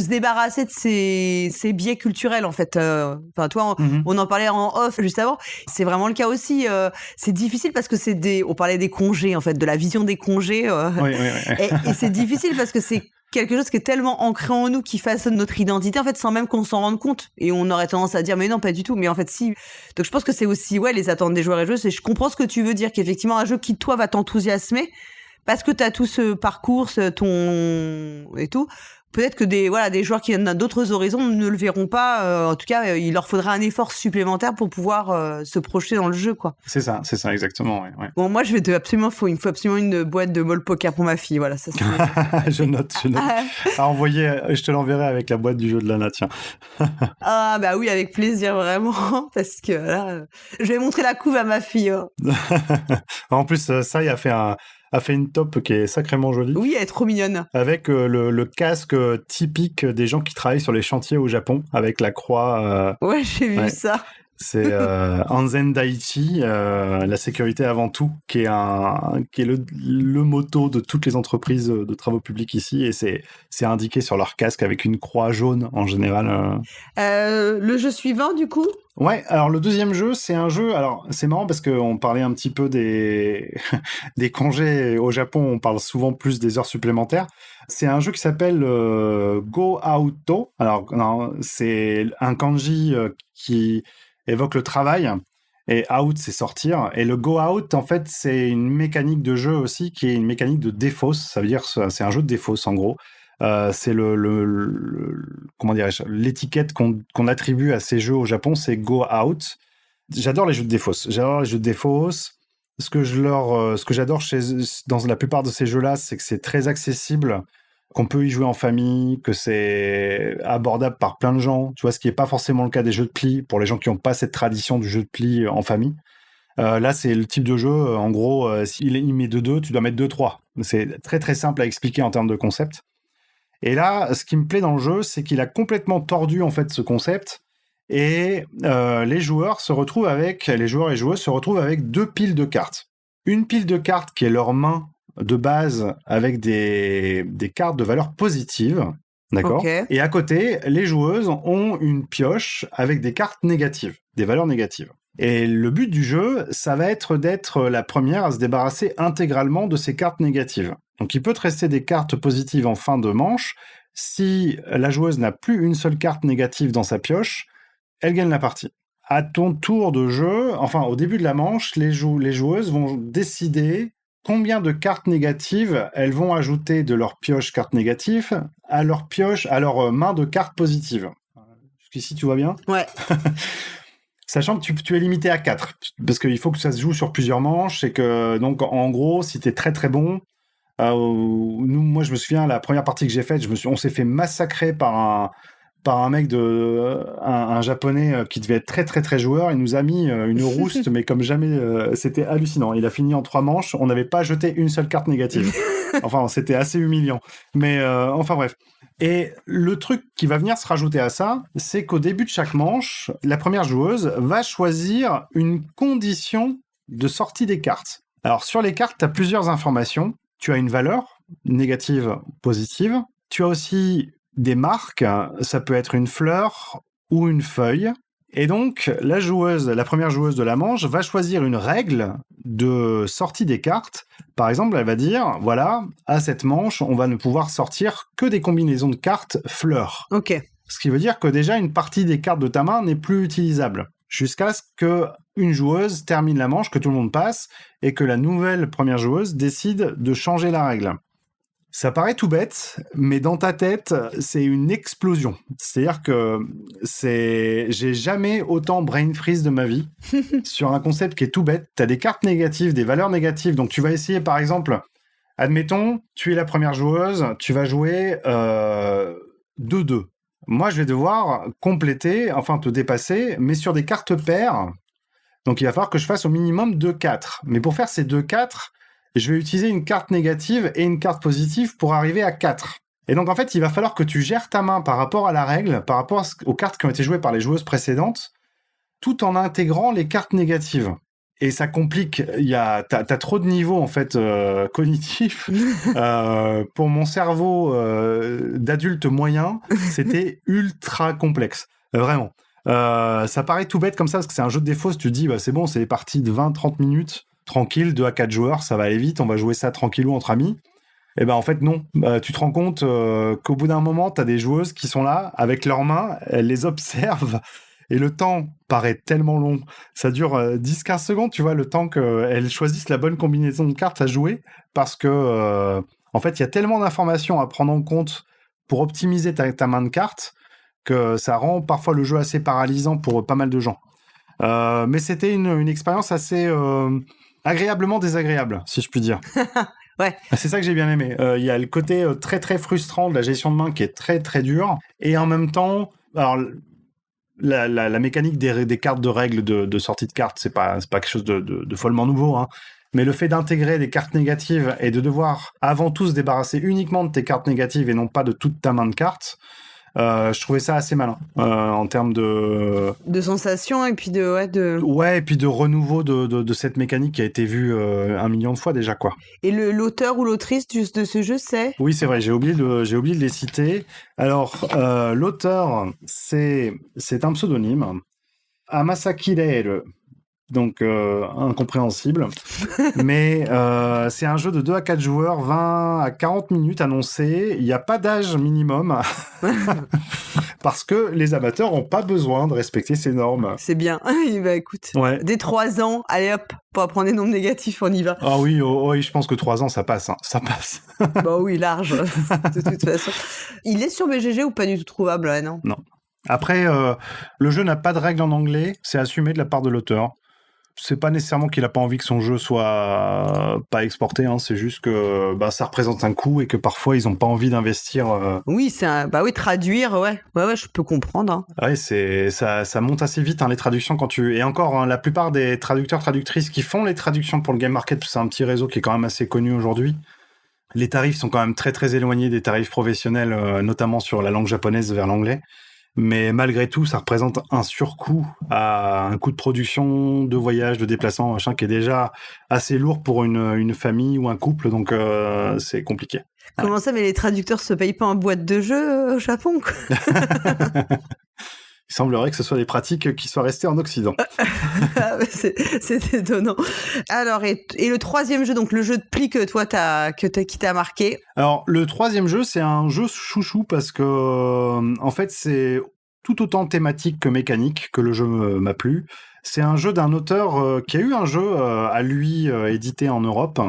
débarrasser de ces biais culturels, en fait. Enfin, toi, on en parlait en off juste avant. C'est vraiment le cas aussi. C'est difficile parce que on parlait des congés, en fait, de la vision des congés. Oui. Et c'est difficile parce que c'est quelque chose qui est tellement ancré en nous, qui façonne notre identité, en fait, sans même qu'on s'en rende compte. Et on aurait tendance à dire, mais non, pas du tout. Mais en fait, si. Donc, je pense que c'est aussi, les attentes des joueurs et joueuses. Et je comprends ce que tu veux dire, qu'effectivement, un jeu qui, toi, va t'enthousiasmer, parce que t'as tout ce parcours, et tout. Peut-être que des joueurs qui viennent d'autres horizons ne le verront pas. En tout cas, il leur faudra un effort supplémentaire pour pouvoir se projeter dans le jeu, quoi. C'est ça, exactement. Ouais. Bon, moi, il me faut absolument une boîte de Mole Poker pour ma fille. Voilà, ça. Je note. À envoyer, je te l'enverrai avec la boîte du jeu de Lana, tiens. Ah bah oui, avec plaisir, vraiment, parce que là, je vais montrer la couve à ma fille. Hein. En plus, ça, il a fait une top qui est sacrément jolie. Oui, elle est trop mignonne. Avec le casque typique des gens qui travaillent sur les chantiers au Japon, avec la croix. Ouais, j'ai vu ça. C'est Anzen Daichi, la sécurité avant tout, qui est le motto de toutes les entreprises de travaux publics ici, et c'est indiqué sur leur casque avec une croix jaune en général. Le jeu suivant, du coup ? Ouais, alors le deuxième jeu, c'est un jeu... Alors, c'est marrant parce qu'on parlait un petit peu des congés au Japon, on parle souvent plus des heures supplémentaires. C'est un jeu qui s'appelle Go Auto. Alors, non, c'est un kanji qui évoque le travail, et out, c'est sortir. Et le Go Out, en fait, c'est une mécanique de jeu aussi qui est une mécanique de défausse. Ça veut dire c'est un jeu de défausse, en gros. C'est comment dirais-je, l'étiquette qu'on attribue à ces jeux au Japon, c'est Go Out. J'adore les jeux de défausse. Ce que j'adore dans la plupart de ces jeux-là, c'est que c'est très accessible, qu'on peut y jouer en famille, que c'est abordable par plein de gens. Tu vois, ce qui n'est pas forcément le cas des jeux de pli pour les gens qui n'ont pas cette tradition du jeu de pli en famille. Là, c'est le type de jeu, en gros, s'il met 2-2, tu dois mettre 2-3. C'est très très simple à expliquer en termes de concept. Et là, ce qui me plaît dans le jeu, c'est qu'il a complètement tordu en fait ce concept, et les joueurs et joueuses se retrouvent avec 2 piles de cartes. Une pile de cartes qui est leur main de base avec des cartes de valeur positive, d'accord ? Okay. Et à côté, les joueuses ont une pioche avec des cartes négatives, des valeurs négatives. Et le but du jeu, ça va être d'être la première à se débarrasser intégralement de ces cartes négatives. Donc il peut te rester des cartes positives en fin de manche. Si la joueuse n'a plus une seule carte négative dans sa pioche, elle gagne la partie. À ton tour de jeu, enfin au début de la manche, les joueuses vont décider combien de cartes négatives elles vont ajouter de leur pioche cartes négatives à leur main de cartes positives. Jusqu'ici, tu vois bien ? Ouais. Sachant que tu es limité à 4, parce qu'il faut que ça se joue sur plusieurs manches, et que, donc, en gros, si tu es très très bon, moi je me souviens, la première partie que j'ai faite, on s'est fait massacrer par par un mec un japonais qui devait être très très très joueur. Il nous a mis une rouste, mais comme jamais, c'était hallucinant. Il a fini en 3 manches. On n'avait pas jeté une seule carte négative. Enfin, c'était assez humiliant. Mais enfin bref. Et le truc qui va venir se rajouter à ça, c'est qu'au début de chaque manche, la première joueuse va choisir une condition de sortie des cartes. Alors sur les cartes, tu as plusieurs informations. Tu as une valeur, négative, positive. Tu as aussi des marques, ça peut être une fleur ou une feuille. Et donc, la première joueuse de la manche va choisir une règle de sortie des cartes. Par exemple, elle va dire, voilà, à cette manche, on va ne pouvoir sortir que des combinaisons de cartes fleurs. Ok. Ce qui veut dire que déjà, une partie des cartes de ta main n'est plus utilisable. Jusqu'à ce qu'une joueuse termine la manche, que tout le monde passe, et que la nouvelle première joueuse décide de changer la règle. Ça paraît tout bête, mais dans ta tête, c'est une explosion. C'est-à-dire que j'ai jamais autant brain freeze de ma vie sur un concept qui est tout bête. Tu as des cartes négatives, des valeurs négatives. Donc, tu vas essayer, par exemple, admettons, tu es la première joueuse, tu vas jouer 2-2. Moi, je vais devoir compléter, enfin te dépasser, mais sur des cartes paires. Donc, il va falloir que je fasse au minimum 2-4. Mais pour faire ces 2-4, je vais utiliser une carte négative et une carte positive pour arriver à 4. Et donc, en fait, il va falloir que tu gères ta main par rapport à la règle, par rapport aux cartes qui ont été jouées par les joueuses précédentes, tout en intégrant les cartes négatives. Et ça complique. T'as trop de niveaux, en fait, cognitifs. Pour mon cerveau d'adulte moyen, c'était ultra complexe. Vraiment. Ça paraît tout bête comme ça, parce que c'est un jeu de défausse. Tu te dis, bah, c'est bon, c'est des parties de 20-30 minutes. Tranquille, 2 à 4 joueurs, ça va aller vite, on va jouer ça tranquillou entre amis. Et ben en fait non, tu te rends compte qu'au bout d'un moment, tu as des joueuses qui sont là, avec leurs mains, elles les observent, et le temps paraît tellement long. Ça dure 10-15 secondes, tu vois, le temps qu'elles choisissent la bonne combinaison de cartes à jouer, parce que en fait, il y a tellement d'informations à prendre en compte pour optimiser ta main de cartes, que ça rend parfois le jeu assez paralysant pour pas mal de gens. Mais c'était une expérience assez... agréablement désagréable, si je puis dire. Ouais. C'est ça que j'ai bien aimé. Il y a le côté très très frustrant de la gestion de main qui est très très dur, et en même temps, alors la mécanique des cartes de règles de sortie de cartes, c'est pas quelque chose de follement nouveau, hein. Mais le fait d'intégrer des cartes négatives et de devoir avant tout se débarrasser uniquement de tes cartes négatives et non pas de toute ta main de cartes, je trouvais ça assez malin en termes de sensations et puis de ouais, et puis de renouveau de cette mécanique qui a été vue 1 million de fois déjà, quoi. Et l'auteur ou l'autrice de ce jeu, c'est? Oui, c'est vrai, j'ai oublié de les citer. Alors l'auteur, c'est un pseudonyme, Hamasaki Leire. Donc incompréhensible. Mais c'est un jeu de 2 à 4 joueurs, 20 à 40 minutes annoncé. Il n'y a pas d'âge minimum. Parce que les amateurs n'ont pas besoin de respecter ces normes. C'est bien. Bah écoute, ouais. Dès 3 ans, allez hop, pour apprendre des nombres négatifs, on y va. Ah oui, oui, je pense que 3 ans, ça passe. Hein. Ça passe. Bah oui, large, de toute façon. Il est sur BGG ou pas du tout trouvable, là, non? Non. Après, le jeu n'a pas de règles en anglais. C'est assumé de la part de l'auteur. C'est pas nécessairement qu'il a pas envie que son jeu soit pas exporté, hein, c'est juste que ça représente un coût et que parfois ils ont pas envie d'investir. Oui, traduire, ouais, je peux comprendre. Hein. Ouais, ça monte assez vite, hein, les traductions et encore, hein, la plupart des traductrices qui font les traductions pour le Game Market, c'est un petit réseau qui est quand même assez connu aujourd'hui. Les tarifs sont quand même très très éloignés des tarifs professionnels, notamment sur la langue japonaise vers l'anglais. Mais malgré tout, ça représente un surcoût à un coût de production, de voyage, de déplacement, machin, qui est déjà assez lourd pour une famille ou un couple, donc c'est compliqué. Comment ça, mais les traducteurs se payent pas en boîte de jeu au Japon, quoi. Il semblerait que ce soit des pratiques qui soient restées en Occident. C'est étonnant. Alors, et le troisième jeu, donc le jeu de pli que toi, qui t'a marqué? Alors, le troisième jeu, c'est un jeu chouchou parce que, en fait, c'est tout autant thématique que mécanique que le jeu m'a plu. C'est un jeu d'un auteur qui a eu un jeu à lui édité en Europe.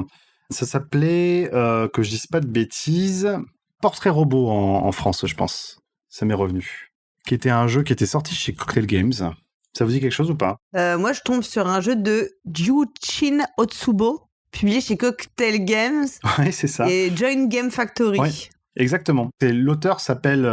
Ça s'appelait, que je dise pas de bêtises, Portrait Robot en France, je pense. Ça m'est revenu. Qui était un jeu qui était sorti chez Cocktail Games. Ça vous dit quelque chose ou pas? Moi, je tombe sur un jeu de Jujin Otsubo, publié chez Cocktail Games. Ouais, c'est ça. Et Join Game Factory. Ouais, exactement. Et l'auteur s'appelle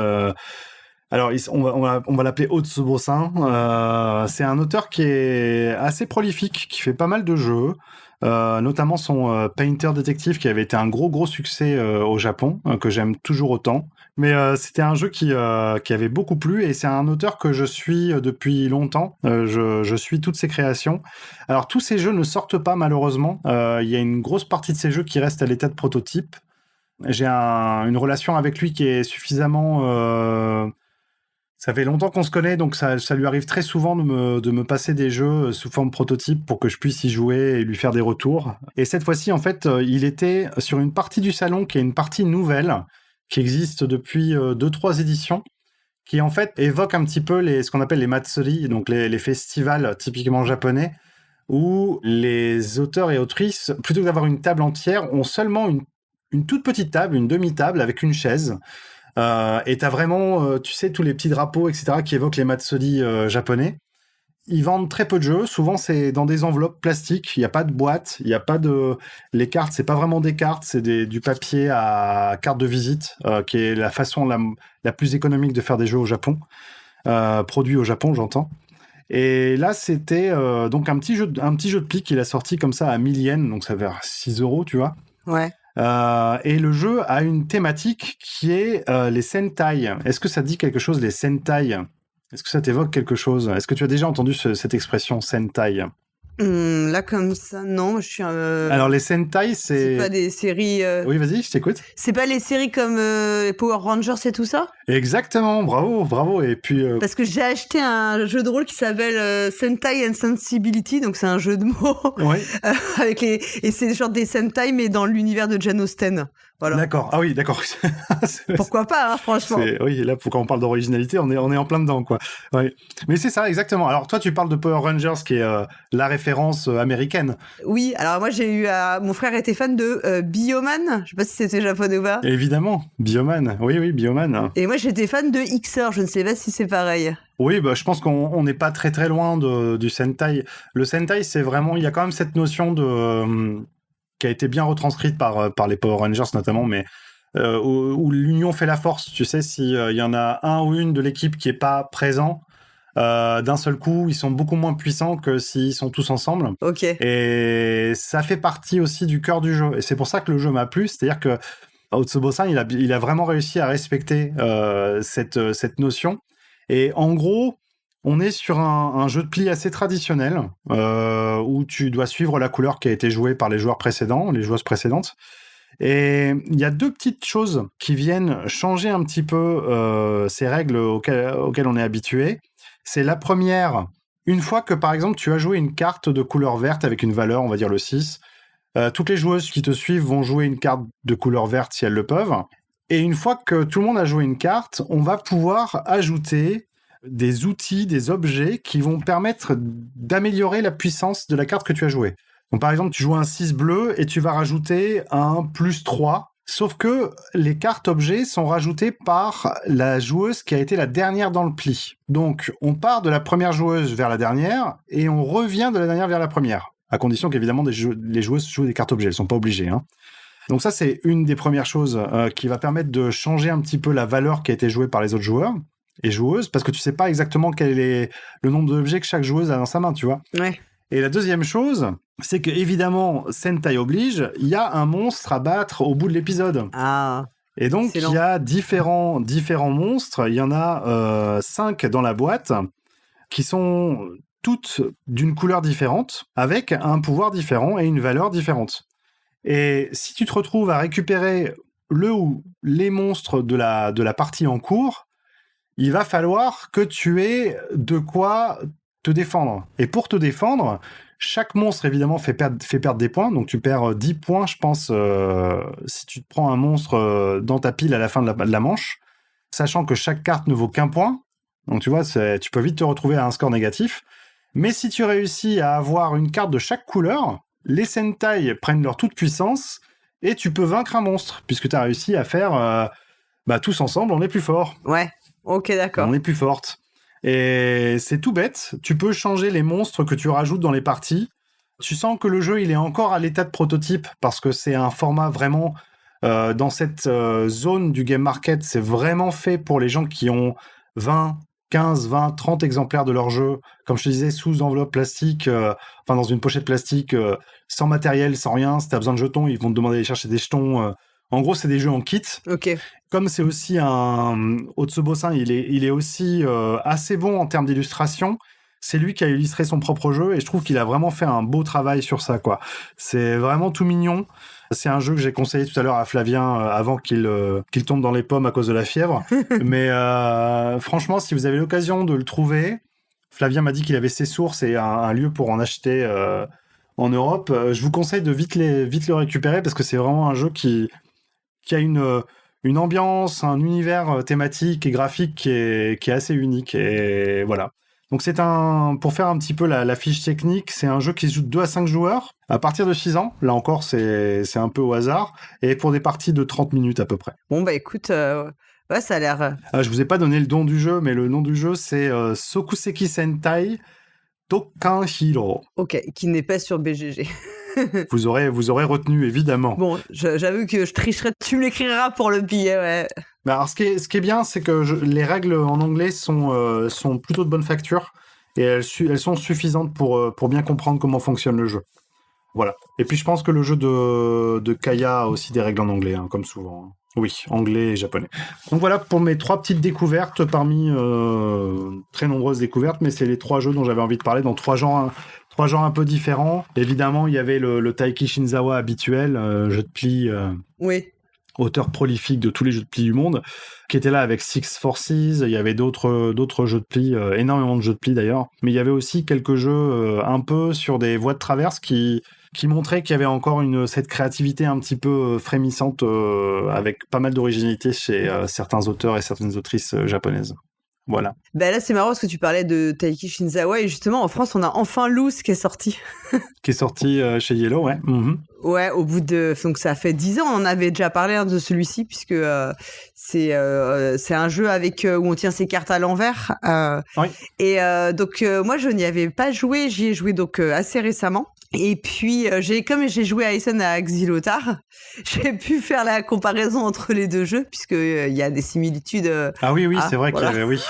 Alors, on va l'appeler Otsubo-san. C'est un auteur qui est assez prolifique, qui fait pas mal de jeux, notamment son Painter Detective, qui avait été un gros succès au Japon, que j'aime toujours autant. Mais c'était un jeu qui avait beaucoup plu, et c'est un auteur que je suis depuis longtemps. Je suis toutes ses créations. Alors, tous ces jeux ne sortent pas, malheureusement. Il y a une grosse partie de ces jeux qui restent à l'état de prototype. J'ai une relation avec lui qui est suffisamment... Ça fait longtemps qu'on se connaît, donc ça lui arrive très souvent de me passer des jeux sous forme prototype pour que je puisse y jouer et lui faire des retours. Et cette fois-ci, en fait, il était sur une partie du salon qui est une partie nouvelle, qui existe depuis 2-3 éditions, qui en fait évoque un petit peu ce qu'on appelle les matsuri, donc les festivals typiquement japonais, où les auteurs et autrices, plutôt que d'avoir une table entière, ont seulement une toute petite table, une demi-table avec une chaise. Et t'as vraiment, tu sais, tous les petits drapeaux, etc., qui évoquent les matsuri japonais. Ils vendent très peu de jeux. Souvent, c'est dans des enveloppes plastiques. Il n'y a pas de boîte. Il n'y a pas de... Les cartes, c'est pas vraiment des cartes. C'est du papier à carte de visite, qui est la façon la plus économique de faire des jeux au Japon. Produits au Japon, j'entends. Et là, c'était donc un petit jeu de pli qu'il a sorti comme ça à 1000 yens. Donc, ça fait 6 €, tu vois. Ouais. Et le jeu a une thématique qui est les Sentai. Est-ce que ça dit quelque chose, les Sentai? Est-ce que ça t'évoque quelque chose? Est-ce que tu as déjà entendu cette expression Sentai? Là, comme ça, non, je suis... Alors, les Sentai, C'est pas des séries... Oui, vas-y, je t'écoute. C'est pas les séries comme Power Rangers et tout ça? Exactement, bravo. Et puis... Parce que j'ai acheté un jeu de rôle qui s'appelle Sentai and Sensibility, donc c'est un jeu de mots Ouais. et c'est genre des Sentai mais dans l'univers de Jane Austen. Voilà. D'accord. Ah oui, d'accord. Pourquoi pas, hein, franchement. Oui, là, quand on parle d'originalité, on est en plein dedans, quoi. Ouais. Mais c'est ça, exactement. Alors, toi, tu parles de Power Rangers, qui est la référence américaine. Oui, alors moi, j'ai eu... mon frère était fan de Bioman. Je sais pas si c'était japonais ou pas. Évidemment, Bioman. Oui, Bioman. Et moi, j'étais fan de Xer. Je ne sais pas si c'est pareil. Oui, bah, je pense qu'on n'est pas très loin du Sentai. Le Sentai, c'est vraiment... Il y a quand même cette notion qui a été bien retranscrite par les Power Rangers notamment, mais où l'union fait la force. Tu sais, s'il y en a un ou une de l'équipe qui n'est pas présent, d'un seul coup, ils sont beaucoup moins puissants que s'ils sont tous ensemble. Ok. Et ça fait partie aussi du cœur du jeu. Et c'est pour ça que le jeu m'a plu. C'est-à-dire que Otsubo-san, il a vraiment réussi à respecter cette notion. Et en gros, on est sur un jeu de pli assez traditionnel, où tu dois suivre la couleur qui a été jouée par les joueuses précédentes. Et il y a deux petites choses qui viennent changer un petit peu ces règles auxquelles on est habitué. C'est la première, une fois que par exemple tu as joué une carte de couleur verte avec une valeur, on va dire le 6, toutes les joueuses qui te suivent vont jouer une carte de couleur verte si elles le peuvent. Et une fois que tout le monde a joué une carte, on va pouvoir ajouter des outils, des objets qui vont permettre d'améliorer la puissance de la carte que tu as jouée. Donc par exemple, tu joues un 6 bleu et tu vas rajouter un +3, sauf que les cartes objets sont rajoutées par la joueuse qui a été la dernière dans le pli. Donc on part de la première joueuse vers la dernière et on revient de la dernière vers la première, à condition qu'évidemment les joueuses jouent des cartes objets, elles ne sont pas obligées, hein. Donc ça, c'est une des premières choses qui va permettre de changer un petit peu la valeur qui a été jouée par les autres joueurs et joueuses, parce que tu sais pas exactement quel est le nombre d'objets que chaque joueuse a dans sa main, tu vois. Ouais. Et la deuxième chose, c'est que évidemment, Sentai oblige, il y a un monstre à battre au bout de l'épisode. Ah. Et donc, excellent. il y a différents monstres. Il y en a 5 dans la boîte qui sont toutes d'une couleur différente, avec un pouvoir différent et une valeur différente. Et si tu te retrouves à récupérer le ou les monstres de la partie en cours, il va falloir que tu aies de quoi te défendre. Et pour te défendre, chaque monstre, évidemment, fait perdre des points. Donc, tu perds 10 points, je pense, si tu te prends un monstre dans ta pile à la fin de la manche, sachant que chaque carte ne vaut qu'un point. Donc, tu vois, tu peux vite te retrouver à un score négatif. Mais si tu réussis à avoir une carte de chaque couleur, les Sentai prennent leur toute puissance et tu peux vaincre un monstre, puisque tu as réussi à faire tous ensemble, on est plus fort. Ouais, ok, d'accord. On est plus forte. Et c'est tout bête, tu peux changer les monstres que tu rajoutes dans les parties. Tu sens que le jeu, il est encore à l'état de prototype, parce que c'est un format vraiment... dans cette zone du game market, c'est vraiment fait pour les gens qui ont 20, 15, 20, 30 exemplaires de leur jeu, comme je te disais, sous enveloppe plastique, dans une pochette plastique, sans matériel, sans rien. Si tu as besoin de jetons, ils vont te demander d'aller chercher des jetons. En gros, c'est des jeux en kit. Ok. Comme c'est aussi Otsubo-san, il est aussi assez bon en termes d'illustration. C'est lui qui a illustré son propre jeu et je trouve qu'il a vraiment fait un beau travail sur ça, quoi. C'est vraiment tout mignon. C'est un jeu que j'ai conseillé tout à l'heure à Flavien avant qu'il tombe dans les pommes à cause de la fièvre. Mais franchement, si vous avez l'occasion de le trouver, Flavien m'a dit qu'il avait ses sources et un lieu pour en acheter en Europe. Je vous conseille de vite le récupérer parce que c'est vraiment un jeu qui a une ambiance, un univers thématique et graphique qui est assez unique. Et voilà. Donc pour faire un petit peu la fiche technique, c'est un jeu qui se joue de 2 à 5 joueurs, à partir de 6 ans. Là encore, c'est un peu au hasard. Et pour des parties de 30 minutes à peu près. Bon, bah écoute, ouais, ça a l'air... Je vous ai pas donné le nom du jeu, mais le nom du jeu, c'est Sokuseki Sentai Tokan Hiro. Ok, qui n'est pas sur BGG. Vous aurez retenu, évidemment. Bon, j'avoue que je tricherai. Tu me l'écriras pour le billet, ouais. Bah alors, ce qui est bien, c'est que les règles en anglais sont plutôt de bonne facture et elles sont suffisantes pour bien comprendre comment fonctionne le jeu. Voilà. Et puis, je pense que le jeu de Kaya a aussi des règles en anglais, hein, comme souvent. Oui, anglais et japonais. Donc voilà pour mes 3 petites découvertes parmi très nombreuses découvertes, mais c'est les 3 jeux dont j'avais envie de parler dans 3 genres un peu différents. Évidemment, il y avait le Taiki Shinzawa habituel, jeu de pli, oui. Auteur prolifique de tous les jeux de pli du monde, qui était là avec Six Forces. Il y avait d'autres jeux de pli, énormément de jeux de pli d'ailleurs, mais il y avait aussi quelques jeux un peu sur des voies de traverse qui montraient qu'il y avait encore cette créativité un petit peu frémissante avec pas mal d'originalité chez certains auteurs et certaines autrices japonaises. Voilà. Bah là, c'est marrant parce que tu parlais de Taiki Shinzawa et justement, en France, on a enfin Loose qui est sorti. Qui est sorti chez Yellow, ouais. Mm-hmm. Ouais, au bout de... Donc ça fait 10 ans, on en avait déjà parlé de celui-ci, puisque c'est un jeu où on tient ses cartes à l'envers. Oui. Et donc, moi, je n'y avais pas joué, j'y ai joué donc assez récemment. Et puis, comme j'ai joué à Essen à Xylotar, j'ai pu faire la comparaison entre les deux jeux, puisqu'il y a des similitudes. Ah oui, c'est vrai voilà. qu'il y avait, oui.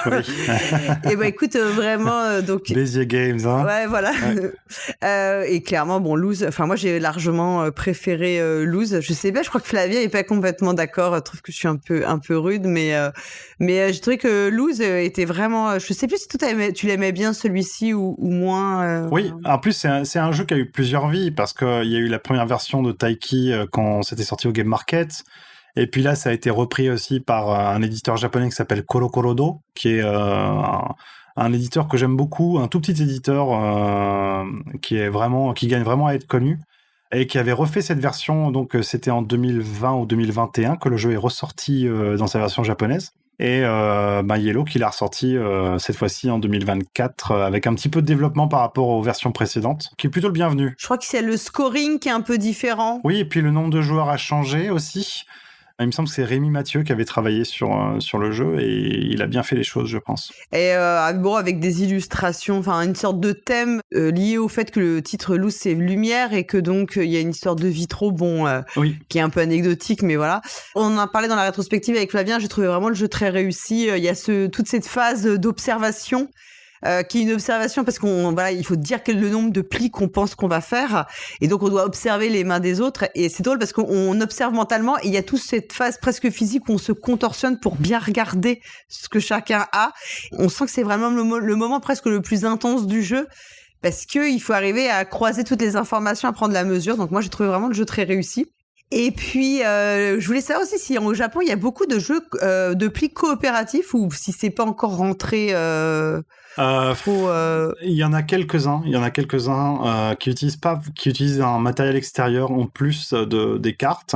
Et bah écoute, vraiment... donc Béziers Games, hein. Ouais, voilà. Ouais. Et clairement, bon, Lose, enfin moi j'ai largement préféré Lose. Je sais pas, je crois que Flavien est pas complètement d'accord, trouve que je suis un peu rude, mais j'ai trouvé que Lose était vraiment... Je sais plus si tu l'aimais bien celui-ci ou moins. Oui, en plus c'est un jeu qui a eu plusieurs vies, parce qu'il y a eu la première version de Taiki quand c'était sorti au Game Market, et puis là ça a été repris aussi par un éditeur japonais qui s'appelle Korokorodo, qui est un éditeur que j'aime beaucoup, un tout petit éditeur qui gagne vraiment à être connu, et qui avait refait cette version, donc c'était en 2020 ou 2021 que le jeu est ressorti dans sa version japonaise. Et Yellow qui l'a ressorti cette fois-ci en 2024 avec un petit peu de développement par rapport aux versions précédentes, qui est plutôt le bienvenu. Je crois que c'est le scoring qui est un peu différent. Oui, et puis le nombre de joueurs a changé aussi. Il me semble que c'est Rémi Mathieu qui avait travaillé sur le jeu et il a bien fait les choses, je pense. Et avec des illustrations, enfin une sorte de thème lié au fait que le titre Loose c'est lumière et que donc il y a une histoire de vitraux, oui, qui est un peu anecdotique, mais voilà. On en a parlé dans la rétrospective avec Flavien, j'ai trouvé vraiment le jeu très réussi. Il y a toute cette phase d'observation. Qui est une observation parce il faut dire quel est le nombre de plis qu'on pense qu'on va faire, et donc on doit observer les mains des autres, et c'est drôle parce qu'on observe mentalement, et il y a toute cette phase presque physique où on se contorsionne pour bien regarder ce que chacun a. On sent que c'est vraiment le moment presque le plus intense du jeu, parce que il faut arriver à croiser toutes les informations, à prendre la mesure. Donc moi j'ai trouvé vraiment le jeu très réussi. Et puis, je voulais savoir aussi si au Japon, il y a beaucoup de jeux de plis coopératifs, ou si c'est pas encore rentré. Il y en a quelques-uns. Qui utilisent un matériel extérieur en plus des cartes.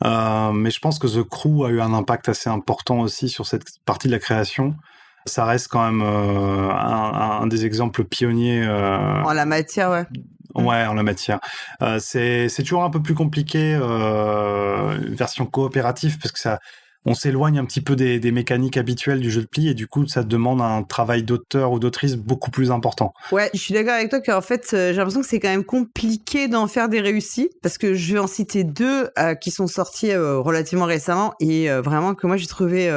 Mais je pense que The Crew a eu un impact assez important aussi sur cette partie de la création. Ça reste quand même un des exemples pionniers. En la matière, ouais. Ouais, en la matière. C'est toujours un peu plus compliqué, version coopérative, parce que on s'éloigne un petit peu des mécaniques habituelles du jeu de pli, et du coup, ça demande un travail d'auteur ou d'autrice beaucoup plus important. Ouais, je suis d'accord avec toi qu'en fait, j'ai l'impression que c'est quand même compliqué d'en faire des réussis, parce que je vais en citer 2 qui sont sortis relativement récemment, et vraiment que moi j'ai trouvé...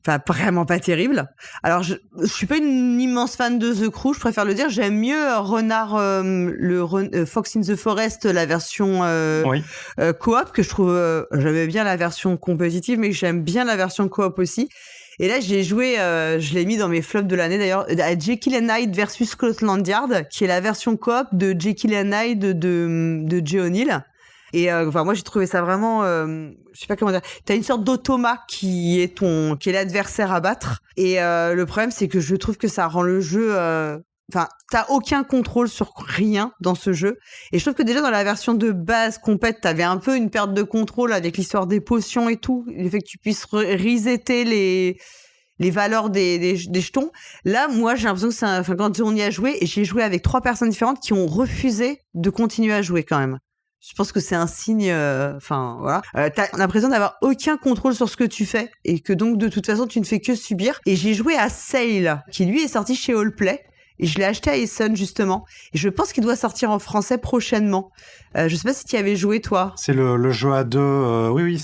Enfin, vraiment pas terrible. Alors, je suis pas une immense fan de The Crew, je préfère le dire. J'aime mieux Fox in the Forest, la version coop, que je trouve... j'aimais bien la version compétitive, mais j'aime bien la version coop aussi. Et là, j'ai joué, je l'ai mis dans mes flops de l'année d'ailleurs, à Jekyll and Hyde versus Scotland Yard, qui est la version coop de Jekyll and Hyde de Jay O'Neill. Et moi j'ai trouvé ça vraiment, je sais pas comment dire. T'as une sorte d'automa qui est l'adversaire à battre. Et le problème c'est que je trouve que ça rend le jeu, t'as aucun contrôle sur rien dans ce jeu. Et je trouve que déjà dans la version de base compète, t'avais un peu une perte de contrôle avec l'histoire des potions et tout, le fait que tu puisses resetter les valeurs des jetons. Là, moi, j'ai l'impression que quand on y a joué, et j'ai joué avec 3 personnes différentes qui ont refusé de continuer à jouer quand même. Je pense que c'est un signe, voilà. T'as l'impression d'avoir aucun contrôle sur ce que tu fais et que donc de toute façon tu ne fais que subir. Et j'ai joué à Sail, qui lui est sorti chez Allplay. Et je l'ai acheté à Essen justement. Et je pense qu'il doit sortir en français prochainement. Je sais pas si tu y avais joué toi. C'est le jeu à 2. Oui,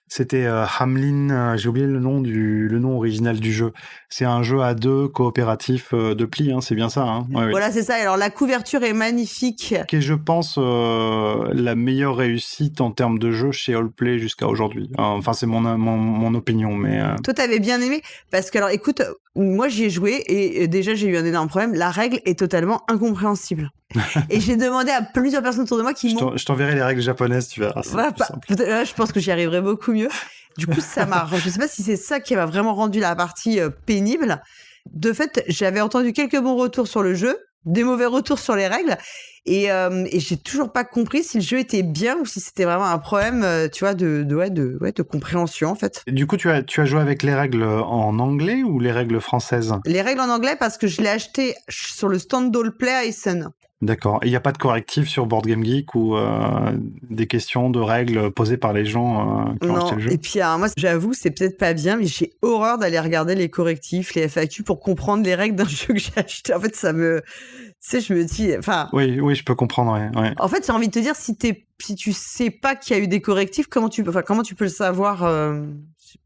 c'était Hamlin. J'ai oublié le nom original du jeu. C'est un jeu à 2 coopératif de pli. Hein, c'est bien ça. Hein. Ouais, voilà, c'est ça. Alors la couverture est magnifique. Qui est, je pense, la meilleure réussite en termes de jeu chez Allplay jusqu'à aujourd'hui. Enfin, c'est mon opinion, mais. Toi, t'avais bien aimé parce que alors, écoute, moi j'y ai joué et déjà j'ai eu un énorme problème. La règle est totalement incompréhensible. Et j'ai demandé à plusieurs personnes autour de moi qui je t'enverrai les règles japonaises, tu verras. Voilà, je pense que j'y arriverai beaucoup mieux. Du coup, ça m'a. Je sais pas si c'est ça qui m'a vraiment rendu la partie pénible. De fait, j'avais entendu quelques bons retours sur le jeu, des mauvais retours sur les règles, et j'ai toujours pas compris si le jeu était bien ou si c'était vraiment un problème, tu vois, de compréhension en fait. Et du coup, tu as joué avec les règles en anglais ou les règles françaises ? Les règles en anglais parce que je l'ai acheté sur le stand d'Allplay à Essen. D'accord. Et il n'y a pas de correctif sur Board Game Geek ou des questions de règles posées par les gens qui ont acheté le jeu ? Et puis moi, j'avoue, c'est peut-être pas bien, mais j'ai horreur d'aller regarder les correctifs, les FAQ pour comprendre les règles d'un jeu que j'ai acheté. En fait, ça me... Tu sais, je me dis... Oui, je peux comprendre, ouais. En fait, j'ai envie de te dire, si tu sais pas qu'il y a eu des correctifs, comment tu peux le savoir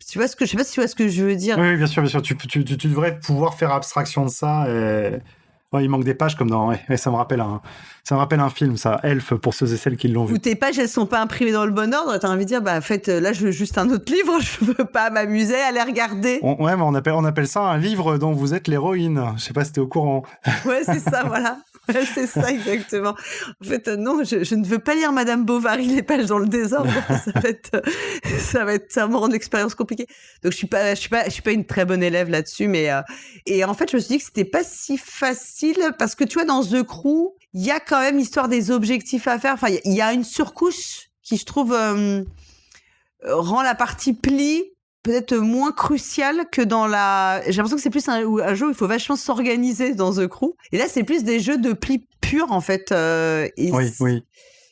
tu vois je sais pas si tu vois ce que je veux dire. Oui, bien sûr. Tu devrais pouvoir faire abstraction de ça et... Ouais, il manque des pages comme dans... Ouais, ça me rappelle un film, ça, Elf, pour ceux et celles qui l'ont vu. Où tes pages, elles sont pas imprimées dans le bon ordre, t'as envie de dire, en fait, là, je veux juste un autre livre, je veux pas m'amuser à les regarder. Ouais, mais on appelle ça un livre dont vous êtes l'héroïne. Je sais pas si t'es au courant. Ouais, c'est ça, voilà. Ouais, c'est ça, exactement. En fait, non, je ne veux pas lire Madame Bovary, les pages dans le désordre. Ça va me rendre l'expérience compliquée. Donc, je suis pas une très bonne élève là-dessus, mais, et en fait, je me suis dit que c'était pas si facile parce que tu vois, dans The Crew, il y a quand même l'histoire des objectifs à faire. Enfin, il y a une surcouche qui, je trouve, rend la partie pli peut-être moins crucial que dans j'ai l'impression que c'est plus un jeu où il faut vachement s'organiser dans The Crew. Et là, c'est plus des jeux de pli purs, en fait. Oui.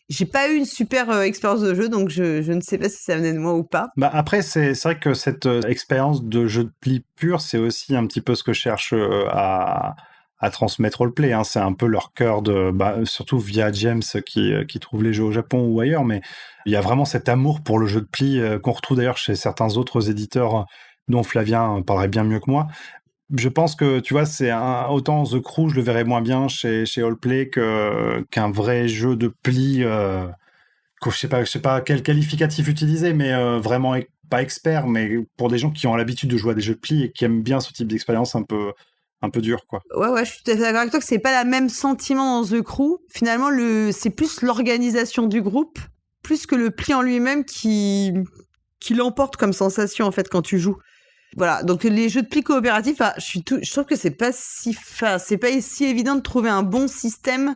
J'ai pas eu une super expérience de jeu, donc je ne sais pas si ça venait de moi ou pas. Après, c'est vrai que cette expérience de jeu de pli pur, c'est aussi un petit peu ce que je cherche à transmettre Allplay. Hein. C'est un peu leur cœur surtout via James qui trouve les jeux au Japon ou ailleurs, mais il y a vraiment cet amour pour le jeu de pli qu'on retrouve d'ailleurs chez certains autres éditeurs dont Flavien parlerait bien mieux que moi. Je pense que, tu vois, autant The Crew, je le verrais moins bien chez Allplay qu'un vrai jeu de pli, je sais pas quel qualificatif utiliser, mais vraiment pas expert, mais pour des gens qui ont l'habitude de jouer à des jeux de pli et qui aiment bien ce type d'expérience un peu dur, quoi. Ouais, je suis tout à fait d'accord avec toi que c'est pas le même sentiment dans The Crew. Finalement, c'est plus l'organisation du groupe, plus que le pli en lui-même qui l'emporte comme sensation, en fait, quand tu joues. Voilà. Donc, les jeux de pli coopératifs, je trouve que c'est pas si évident de trouver un bon système.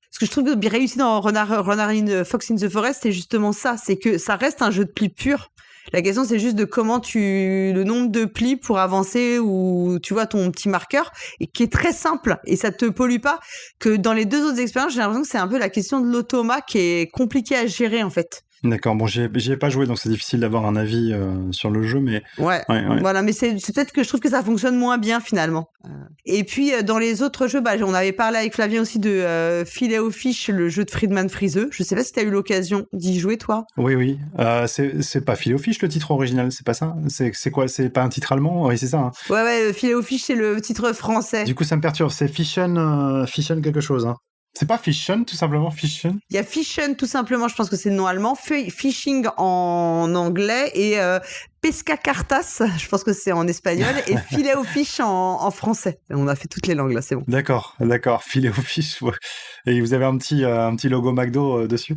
Ce que je trouve bien réussi dans Fox in the Forest, c'est justement ça. C'est que ça reste un jeu de pli pur. La question, c'est juste de comment le nombre de plis pour avancer ou tu vois ton petit marqueur et qui est très simple et ça te pollue pas. Que dans les deux autres expériences, j'ai l'impression que c'est un peu la question de l'automa qui est compliquée à gérer en fait. D'accord, bon, j'y ai pas joué, donc c'est difficile d'avoir un avis sur le jeu, mais... Ouais. Voilà, mais c'est peut-être que je trouve que ça fonctionne moins bien finalement. Et puis dans les autres jeux, on avait parlé avec Flavien aussi de Filet-O-Fish, le jeu de Friedman Freeze. Je sais pas si tu as eu l'occasion d'y jouer toi. Oui. C'est pas Filet-O-Fish le titre original, c'est pas ça? C'est quoi? C'est pas un titre allemand? Oui, c'est ça. Hein. Ouais, Filet-O-Fish c'est le titre français. Du coup, ça me perturbe. C'est Fission quelque chose. Hein. C'est pas Fission, tout simplement, Fission? Il y a Fission, tout simplement, je pense que c'est le nom allemand. Fishing en anglais et Pesca Cartas, je pense que c'est en espagnol, et Filet-O-Fish en français. On a fait toutes les langues, là, c'est bon. D'accord. Filet-O-Fish. Ouais. Et vous avez un petit logo McDo dessus?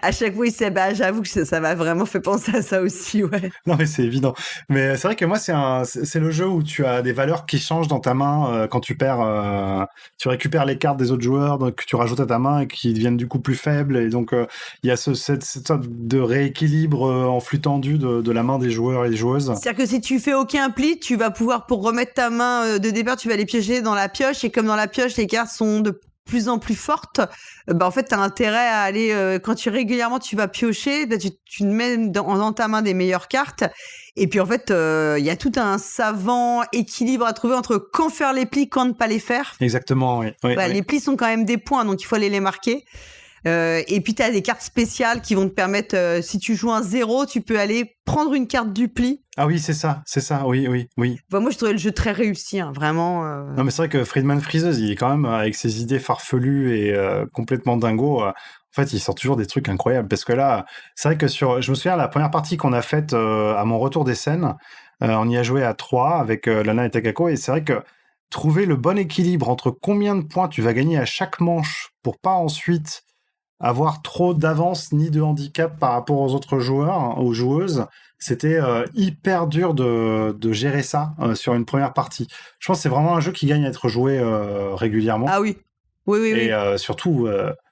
À chaque fois, j'avoue que ça m'a vraiment fait penser à ça aussi, ouais. Non, mais c'est évident. Mais c'est vrai que moi, c'est le jeu où tu as des valeurs qui changent dans ta main quand tu perds. Tu récupères les cartes des autres joueurs que tu rajoutes à ta main et qui deviennent du coup plus faibles. Et donc, il y a cette sorte de rééquilibre en flux tendu de la main des joueurs et des joueuses. C'est-à-dire que si tu fais aucun pli, tu vas pouvoir, pour remettre ta main de départ, tu vas les piocher dans la pioche. Et comme dans la pioche, les cartes sont de plus en plus forte, en fait, t'as intérêt à aller, quand régulièrement tu vas piocher, tu mets dans ta main des meilleures cartes. Et puis, en fait, il y a tout un savant équilibre à trouver entre quand faire les plis, quand ne pas les faire. Exactement, oui. Oui. Les plis sont quand même des points, donc il faut aller les marquer. Et puis, tu as des cartes spéciales qui vont te permettre, si tu joues un 0, tu peux aller prendre une carte du pli. Ah oui, c'est ça, oui. Moi, je trouvais le jeu très réussi, hein, vraiment. Non, mais c'est vrai que Friedman Freeze, il est quand même, avec ses idées farfelues et complètement dingo, en fait, il sort toujours des trucs incroyables. Parce que là, c'est vrai que je me souviens, la première partie qu'on a faite à mon retour des scènes, on y a joué à 3 avec Lana et Takako, et c'est vrai que trouver le bon équilibre entre combien de points tu vas gagner à chaque manche pour pas ensuite avoir trop d'avance ni de handicap par rapport aux autres joueurs, aux joueuses, c'était hyper dur de gérer ça sur une première partie. Je pense que c'est vraiment un jeu qui gagne à être joué régulièrement. Ah oui. Oui. Et surtout,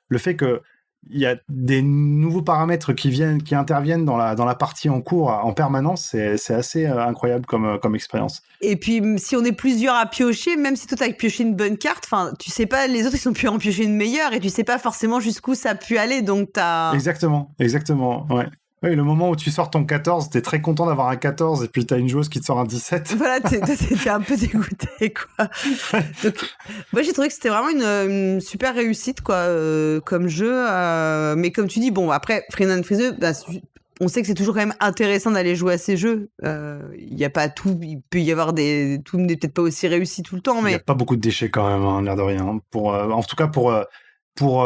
le fait que il y a des nouveaux paramètres qui interviennent dans la partie en cours en permanence, c'est assez incroyable comme expérience. Et puis, si on est plusieurs à piocher, même si toi t'as pioché une bonne carte, tu sais pas, les autres ils ont pu en piocher une meilleure et tu sais pas forcément jusqu'où ça a pu aller, donc t'as... Exactement, ouais. Oui, le moment où tu sors ton 14, t'es très content d'avoir un 14 et puis t'as une joueuse qui te sort un 17. Voilà, t'es un peu dégoûté, quoi. Donc, moi, j'ai trouvé que c'était vraiment une super réussite, quoi, comme jeu. Mais comme tu dis, bon, après, Friedman Freeze, on sait que c'est toujours quand même intéressant d'aller jouer à ces jeux. Il y a pas tout, il peut y avoir tout n'est peut-être pas aussi réussi tout le temps, mais... Il y a pas beaucoup de déchets quand même, hein, l'air de rien. En tout cas, pour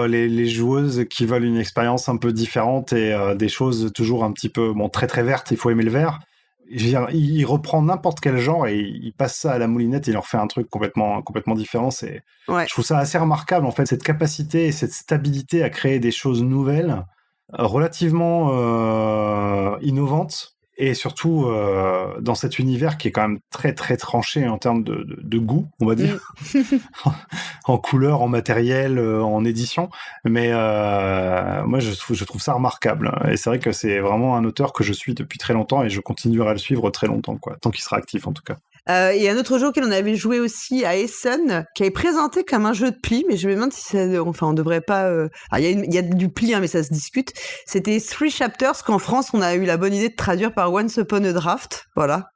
les joueuses qui veulent une expérience un peu différente et des choses toujours un petit peu très très vertes, il faut aimer le vert. Je veux dire, il reprend n'importe quel genre et il passe ça à la moulinette et il en fait un truc complètement différent. Je trouve ça assez remarquable en fait, cette capacité et cette stabilité à créer des choses nouvelles, relativement innovantes. Et surtout, dans cet univers qui est quand même très, très tranché en termes de goût, on va dire, en couleur, en matériel, en édition. Mais moi, je trouve ça remarquable. Et c'est vrai que c'est vraiment un auteur que je suis depuis très longtemps et je continuerai à le suivre très longtemps, quoi, tant qu'il sera actif en tout cas. Il y a un autre jeu auquel on avait joué aussi à Essen, qui est présenté comme un jeu de pli, mais je me demande si on devrait pas... il y a du pli, hein, mais ça se discute. C'était Three Chapters, qu'en France, on a eu la bonne idée de traduire par Once Upon a Draft. Voilà.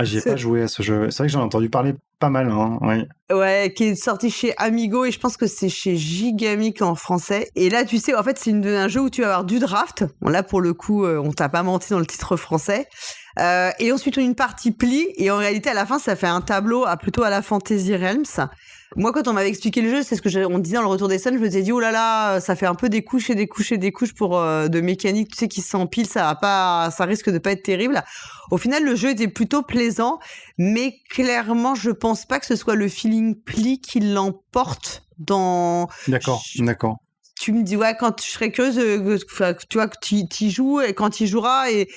J'y ai pas joué à ce jeu. C'est vrai que j'en ai entendu parler pas mal, hein, oui. Ouais, qui est sorti chez Amigo et je pense que c'est chez Gigamic en français. Et là, tu sais, en fait, c'est un jeu où tu vas avoir du draft. Bon, là, pour le coup, on t'a pas menti dans le titre français. Et ensuite, une partie pli. Et en réalité, à la fin, ça fait un tableau plutôt à la Fantasy Realms. Moi, quand on m'avait expliqué le jeu, c'est ce que on disait dans le retour des scènes, je me suis dit, oh là là, ça fait un peu des couches et des couches et des couches pour de mécanique, tu sais, qui s'empilent, ça risque de pas être terrible. Au final, le jeu était plutôt plaisant, mais clairement, je pense pas que ce soit le feeling pli qui l'emporte dans... D'accord. Tu me dis, ouais, quand je serais curieuse, tu vois, que tu y joues et quand il jouera et...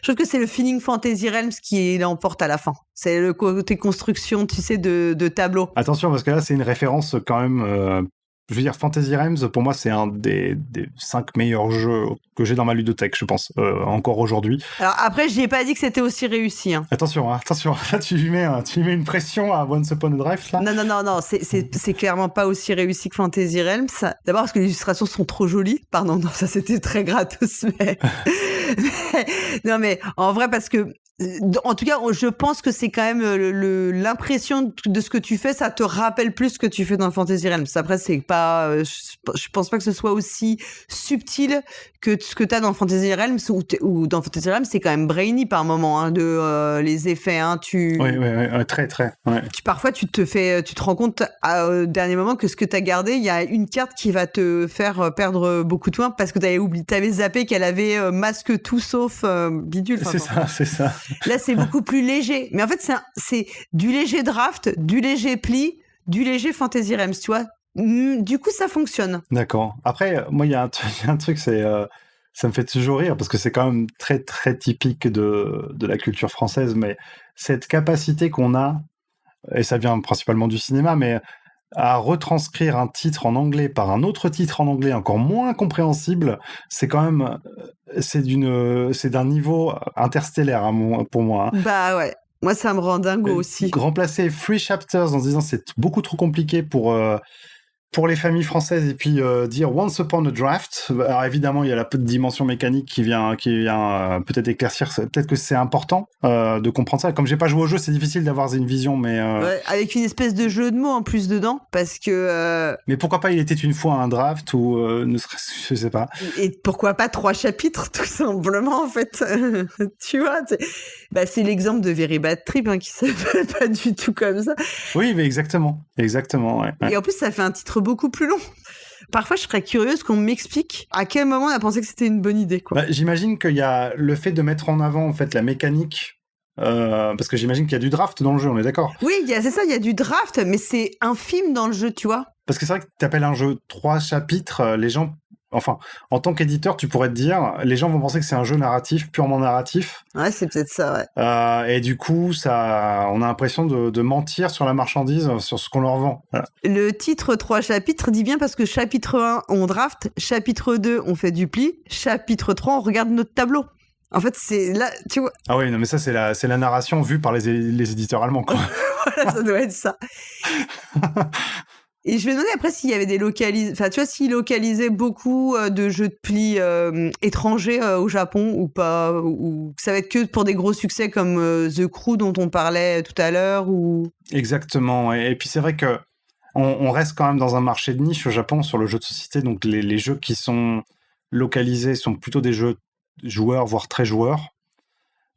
Je trouve que c'est le feeling Fantasy Realms qui l'emporte à la fin. C'est le côté construction, tu sais, de tableau. Attention, parce que là, c'est une référence quand même Je veux dire, Fantasy Realms, pour moi, c'est un des 5 meilleurs jeux que j'ai dans ma ludothèque, je pense, encore aujourd'hui. Alors après, j'ai pas dit que c'était aussi réussi. Hein. Attention, là, tu lui mets une pression à Once Upon a Drive, là. Non, c'est clairement pas aussi réussi que Fantasy Realms. D'abord parce que les illustrations sont trop jolies. Pardon, non, ça c'était très gratos, mais... non, mais en vrai, parce que en tout cas, je pense que c'est quand même l'impression de ce que tu fais, ça te rappelle plus ce que tu fais dans Fantasy Realms. Après, c'est pas, je pense pas que ce soit aussi subtil que ce que t'as dans Fantasy Realms ou dans Fantasy Realms, c'est quand même brainy par moment, hein, les effets, hein, Oui, très, très. Ouais. Parfois, tu te rends compte au dernier moment que ce que t'as gardé, il y a une carte qui va te faire perdre beaucoup de points parce que t'avais zappé qu'elle avait masque tout sauf bidule. C'est ça. Là, c'est beaucoup plus léger. Mais en fait, c'est du léger draft, du léger pli, du léger Fantasy Realms, tu vois. Du coup, ça fonctionne. D'accord. Après, moi, il y a un truc, c'est... ça me fait toujours rire, parce que c'est quand même très, très typique de la culture française, mais cette capacité qu'on a, et ça vient principalement du cinéma, mais à retranscrire un titre en anglais par un autre titre en anglais encore moins compréhensible, c'est quand même... c'est d'un niveau interstellaire, hein, pour moi. Hein. Bah ouais. Moi, ça me rend dingo aussi. Remplacer Free Chapters en se disant c'est beaucoup trop compliqué pour les familles françaises et puis dire Once Upon a Draft. Alors évidemment, il y a la dimension mécanique qui vient peut-être éclaircir. Peut-être que c'est important de comprendre ça. Comme j'ai pas joué au jeu, c'est difficile d'avoir une vision, mais ouais, avec une espèce de jeu de mots en plus dedans, parce que. Mais pourquoi pas il était une fois un draft ou ne serait-ce, je sais pas. Et pourquoi pas 3 chapitres tout simplement en fait. Tu vois, c'est l'exemple de Very Bad Trip hein, qui s'appelle pas du tout comme ça. Oui, mais exactement. Ouais. Et en plus, ça fait un titre beaucoup plus long. Parfois, je serais curieuse qu'on m'explique à quel moment on a pensé que c'était une bonne idée. Quoi. J'imagine qu'il y a le fait de mettre en avant en fait la mécanique, parce que j'imagine qu'il y a du draft dans le jeu, on est d'accord ? Oui, c'est ça, il y a du draft, mais c'est infime dans le jeu, tu vois. Parce que c'est vrai que tu appelles un jeu 3 chapitres, les gens... Enfin, en tant qu'éditeur, tu pourrais te dire, les gens vont penser que c'est un jeu narratif, purement narratif. Ouais, c'est peut-être ça, ouais. Et du coup, on a l'impression de mentir sur la marchandise, sur ce qu'on leur vend. Voilà. Le titre 3 chapitres dit bien parce que chapitre 1, on draft, chapitre 2, on fait du pli, chapitre 3, on regarde notre tableau. En fait, c'est là, tu vois. Ah oui, non, mais ça, c'est la narration vue par les éditeurs allemands, quoi. Voilà, ça doit être ça. Et je me demandais après s'il y avait des enfin tu vois, s'ils localisaient beaucoup de jeux de pli étrangers au Japon ou pas, ou ça va être que pour des gros succès comme The Crew dont on parlait tout à l'heure ou. Exactement. Et puis c'est vrai que on reste quand même dans un marché de niche au Japon sur le jeu de société, donc les jeux qui sont localisés sont plutôt des jeux joueurs, voire très joueurs.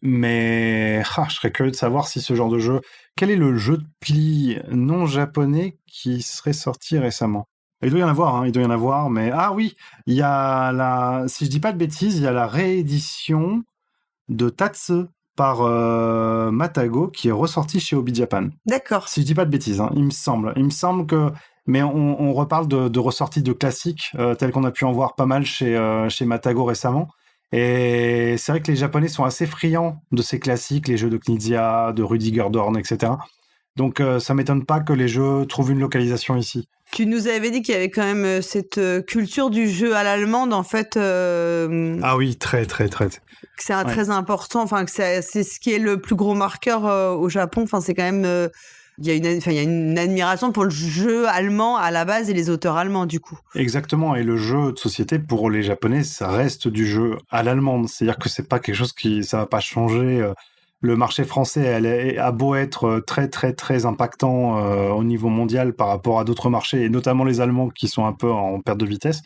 Mais je serais curieux de savoir si ce genre de jeu... Quel est le jeu de pli non japonais qui serait sorti récemment ? Il doit y en avoir, mais... Ah oui, il y a si je dis pas de bêtises, il y a la réédition de Tatse par Matago qui est ressortie chez Hobby Japan. D'accord. Si je dis pas de bêtises, hein, il me semble que... Mais on reparle de ressorties de classiques, tels qu'on a pu en voir pas mal chez Matago récemment. Et c'est vrai que les Japonais sont assez friands de ces classiques, les jeux de Knizia, de Rudiger Dorn, etc. Donc ça m'étonne pas que les jeux trouvent une localisation ici. Tu nous avais dit qu'il y avait quand même cette culture du jeu à l'allemande, en fait. Ah oui, très, très, très. C'est très important, enfin, que c'est ce qui est le plus gros marqueur au Japon. Enfin, c'est quand même... Il y a une admiration pour le jeu allemand à la base et les auteurs allemands, du coup. Exactement. Et le jeu de société, pour les Japonais, ça reste du jeu à l'allemande. C'est-à-dire que c'est pas quelque chose ça va pas changer. Le marché français a beau être très, très, très impactant au niveau mondial par rapport à d'autres marchés, et notamment les Allemands qui sont un peu en perte de vitesse.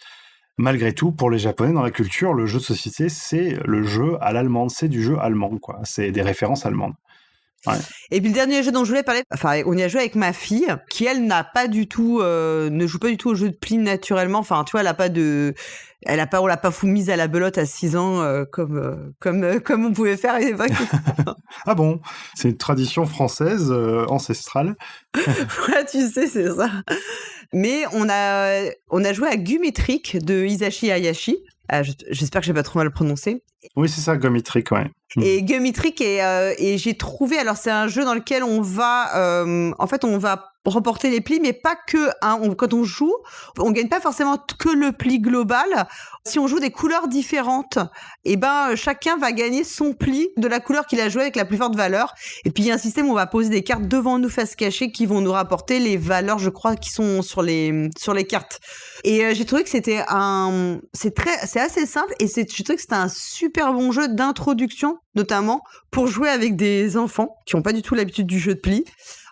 Malgré tout, pour les Japonais, dans la culture, le jeu de société, c'est le jeu à l'allemande. C'est du jeu allemand, quoi. C'est des références allemandes. Ouais. Et puis le dernier jeu dont je voulais parler, enfin on y a joué avec ma fille, qui elle n'a pas du tout, ne joue pas du tout au jeu de pli naturellement. Enfin tu vois, on l'a pas mise à la belote à 6 ans comme on pouvait faire à l'époque. Ah bon, c'est une tradition française ancestrale. Ouais, tu sais, c'est ça. Mais on a joué à Gumetric de Hisashi Hayashi. J'espère que j'ai pas trop mal prononcé. Oui, c'est ça, Gumetric, ouais. Et Gummitrick et j'ai trouvé, alors c'est un jeu dans lequel on va reporter les plis, mais pas que, hein, quand on joue, on gagne pas forcément que le pli global. Si on joue des couleurs différentes, et ben chacun va gagner son pli de la couleur qu'il a joué avec la plus forte valeur. Et puis il y a un système où on va poser des cartes devant nous face cachée qui vont nous rapporter les valeurs, je crois, qui sont sur les cartes. Et j'ai trouvé que c'est assez simple et j'ai trouvé que c'était un super bon jeu d'introduction, notamment pour jouer avec des enfants qui ont pas du tout l'habitude du jeu de pli.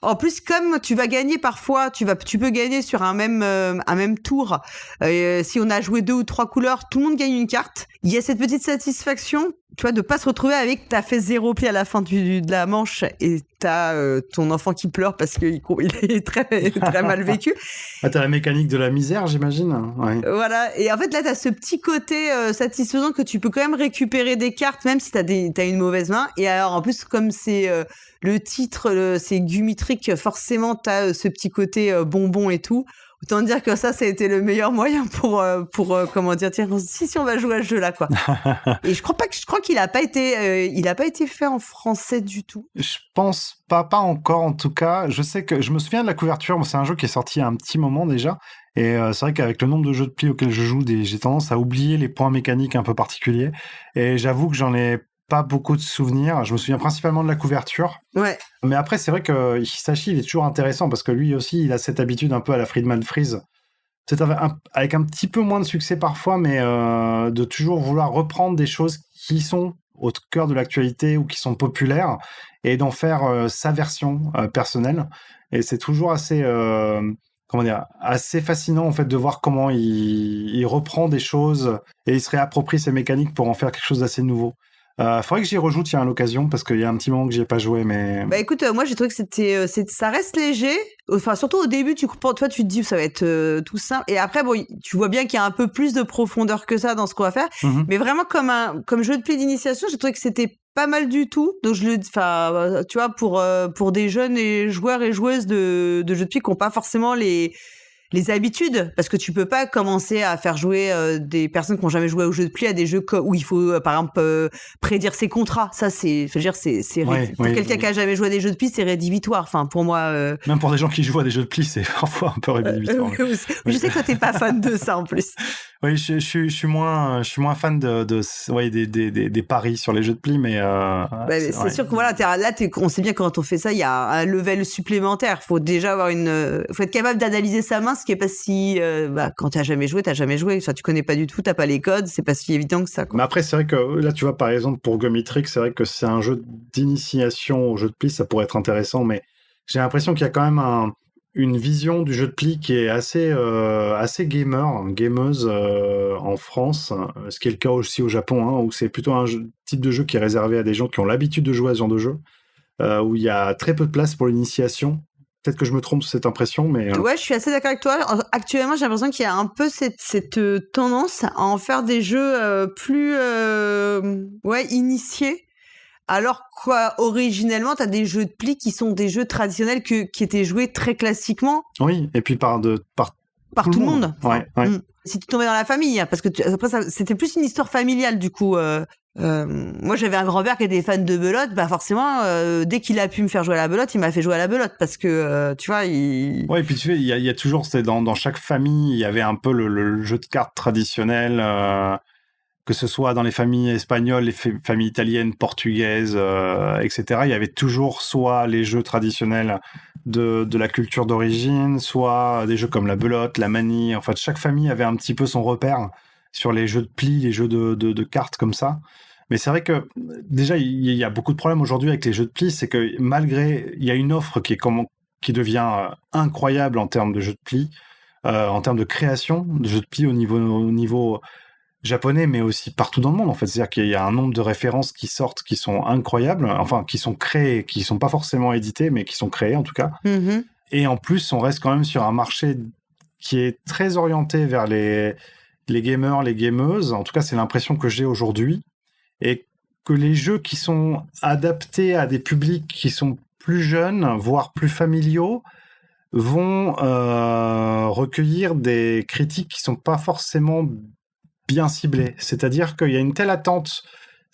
En plus, comme tu vas gagner parfois, tu peux gagner sur un même tour. Si on a joué 2 ou 3 couleurs, tout le monde gagne une carte. Il y a cette petite satisfaction, tu vois, de pas se retrouver avec t'as fait 0 pli à la fin de la manche et t'as ton enfant qui pleure parce qu'il est très très mal vécu. Ah, t'as la mécanique de la misère, j'imagine. Ouais. Voilà. Et en fait, là, t'as ce petit côté satisfaisant que tu peux quand même récupérer des cartes, même si t'as une mauvaise main. Et alors, en plus, comme c'est le titre, c'est Gummitrick, forcément, t'as ce petit côté bonbon et tout. Autant dire que ça a été le meilleur moyen pour comment dire, tiens, si on va jouer à ce jeu-là, quoi. Et je crois qu'il a pas été fait en français du tout. Je pense pas encore en tout cas. Je sais que je me souviens de la couverture. C'est un jeu qui est sorti il y a un petit moment déjà. Et c'est vrai qu'avec le nombre de jeux de pli auxquels je joue, j'ai tendance à oublier les points mécaniques un peu particuliers. Et j'avoue que j'en ai pas beaucoup de souvenirs. Je me souviens principalement de la couverture. Ouais. Mais après, c'est vrai que Hisashi, il est toujours intéressant parce que lui aussi, il a cette habitude un peu à la Friedman Freeze. Peut-être avec un petit peu moins de succès parfois, mais de toujours vouloir reprendre des choses qui sont au cœur de l'actualité ou qui sont populaires et d'en faire sa version personnelle. Et c'est toujours assez fascinant en fait de voir comment il reprend des choses et il se réapproprie ses mécaniques pour en faire quelque chose d'assez nouveau. Faudrait que j'y rejoue, tiens, à l'occasion, parce qu'il y a un petit moment que j'y ai pas joué, mais... Bah écoute, moi j'ai trouvé que ça reste léger. Enfin, surtout au début, tu te dis ça va être tout simple. Et après, bon, tu vois bien qu'il y a un peu plus de profondeur que ça dans ce qu'on va faire. Mhm. Mais vraiment comme jeu de pli d'initiation, j'ai trouvé que c'était pas mal du tout. Donc tu vois, pour des jeunes et joueurs et joueuses de jeux de pli qui n'ont pas forcément les habitudes, parce que tu peux pas commencer à faire jouer des personnes qui n'ont jamais joué au jeu de pli à des jeux où il faut par exemple prédire ses contrats. Ça c'est pour quelqu'un qui a jamais joué à des jeux de pli, c'est rédhibitoire. Enfin pour moi même pour des gens qui jouent à des jeux de pli, c'est parfois un peu rédhibitoire. Je sais que toi t'es pas fan de ça en plus. Oui, je suis moins fan des paris sur les jeux de pli, mais c'est sûr que voilà, on sait bien que quand on fait ça, il y a un level supplémentaire. Faut déjà avoir faut être capable d'analyser sa main, ce qui est pas si quand t'as jamais joué. Enfin, tu connais pas du tout, t'as pas les codes, c'est pas si évident que ça, quoi. Mais après, c'est vrai que là, tu vois, par exemple, pour Gummitrick, c'est vrai que c'est un jeu d'initiation au jeu de pli, ça pourrait être intéressant, mais j'ai l'impression qu'il y a quand même une vision du jeu de pli qui est assez gameuse en France, ce qui est le cas aussi au Japon, hein, où c'est plutôt un type de jeu qui est réservé à des gens qui ont l'habitude de jouer à ce genre de jeu, où il y a très peu de place pour l'initiation. Peut-être que je me trompe sur cette impression, mais... Ouais, je suis assez d'accord avec toi. Actuellement, j'ai l'impression qu'il y a un peu cette tendance à en faire des jeux plus initiés. Alors quoi, originellement, t'as des jeux de pli qui sont des jeux traditionnels qui étaient joués très classiquement. Oui, et puis par tout le monde. Ouais. Si tu tombais dans la famille, parce que après c'était plus une histoire familiale du coup. Moi, j'avais un grand-père qui était fan de belote, bah forcément, dès qu'il a pu me faire jouer à la belote, il m'a fait jouer à la belote parce que tu vois, Ouais, et puis tu sais, il y a toujours, dans chaque famille, il y avait un peu le jeu de cartes traditionnel. Que ce soit dans les familles espagnoles, les familles italiennes, portugaises, etc. Il y avait toujours soit les jeux traditionnels de la culture d'origine, soit des jeux comme la belote, la manie. En fait, chaque famille avait un petit peu son repère sur les jeux de pli, les jeux de cartes comme ça. Mais c'est vrai que déjà, il y a beaucoup de problèmes aujourd'hui avec les jeux de pli. C'est que malgré, il y a une offre qui devient incroyable en termes de jeux de pli, en termes de création de jeux de pli au niveau japonais, mais aussi partout dans le monde, en fait. C'est-à-dire qu'il y a un nombre de références qui sortent qui sont incroyables, enfin, qui sont créées, qui sont pas forcément éditées, mais qui sont créées, en tout cas. Mm-hmm. Et en plus, on reste quand même sur un marché qui est très orienté vers les gamers, les gameuses. En tout cas, c'est l'impression que j'ai aujourd'hui. Et que les jeux qui sont adaptés à des publics qui sont plus jeunes, voire plus familiaux, vont recueillir des critiques qui sont pas forcément bien ciblé. C'est-à-dire qu'il y a une telle attente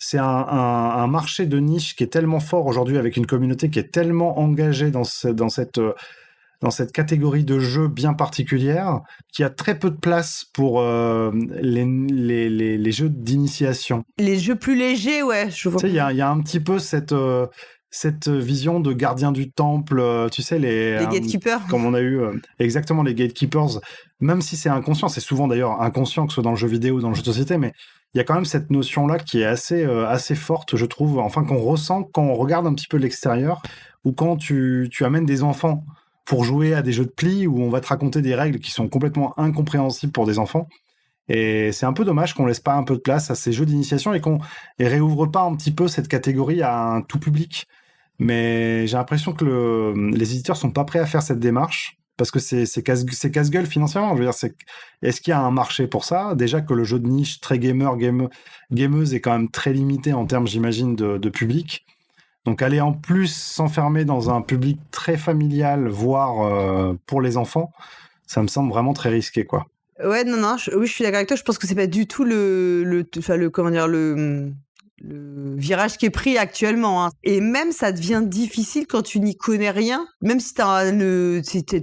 c'est un marché de niche qui est tellement fort aujourd'hui, avec une communauté qui est tellement engagée dans cette catégorie de jeux bien particulière, qu'il y a très peu de place pour les jeux d'initiation. Les jeux plus légers, ouais, je vois. Tu sais, il y a un petit peu cette vision de gardien du temple, tu sais, les gatekeepers. Comme on a eu exactement les gatekeepers, même si c'est inconscient, c'est souvent d'ailleurs inconscient, que ce soit dans le jeu vidéo ou dans le jeu de société, mais il y a quand même cette notion-là qui est assez forte, je trouve, enfin qu'on ressent quand on regarde un petit peu l'extérieur, ou quand tu amènes des enfants pour jouer à des jeux de pli où on va te raconter des règles qui sont complètement incompréhensibles pour des enfants. Et c'est un peu dommage qu'on laisse pas un peu de place à ces jeux d'initiation et qu'on réouvre pas un petit peu cette catégorie à un tout public. Mais j'ai l'impression que les éditeurs sont pas prêts à faire cette démarche parce que c'est casse-gueule financièrement. Je veux dire, est-ce qu'il y a un marché pour ça? Déjà que le jeu de niche très gameuse est quand même très limité en termes, j'imagine, de public. Donc aller en plus s'enfermer dans un public très familial, voire pour les enfants, ça me semble vraiment très risqué, quoi. Ouais, non, je suis d'accord avec toi. Je pense que c'est pas du tout le virage qui est pris actuellement. Hein. Et même, ça devient difficile quand tu n'y connais rien. Même si tu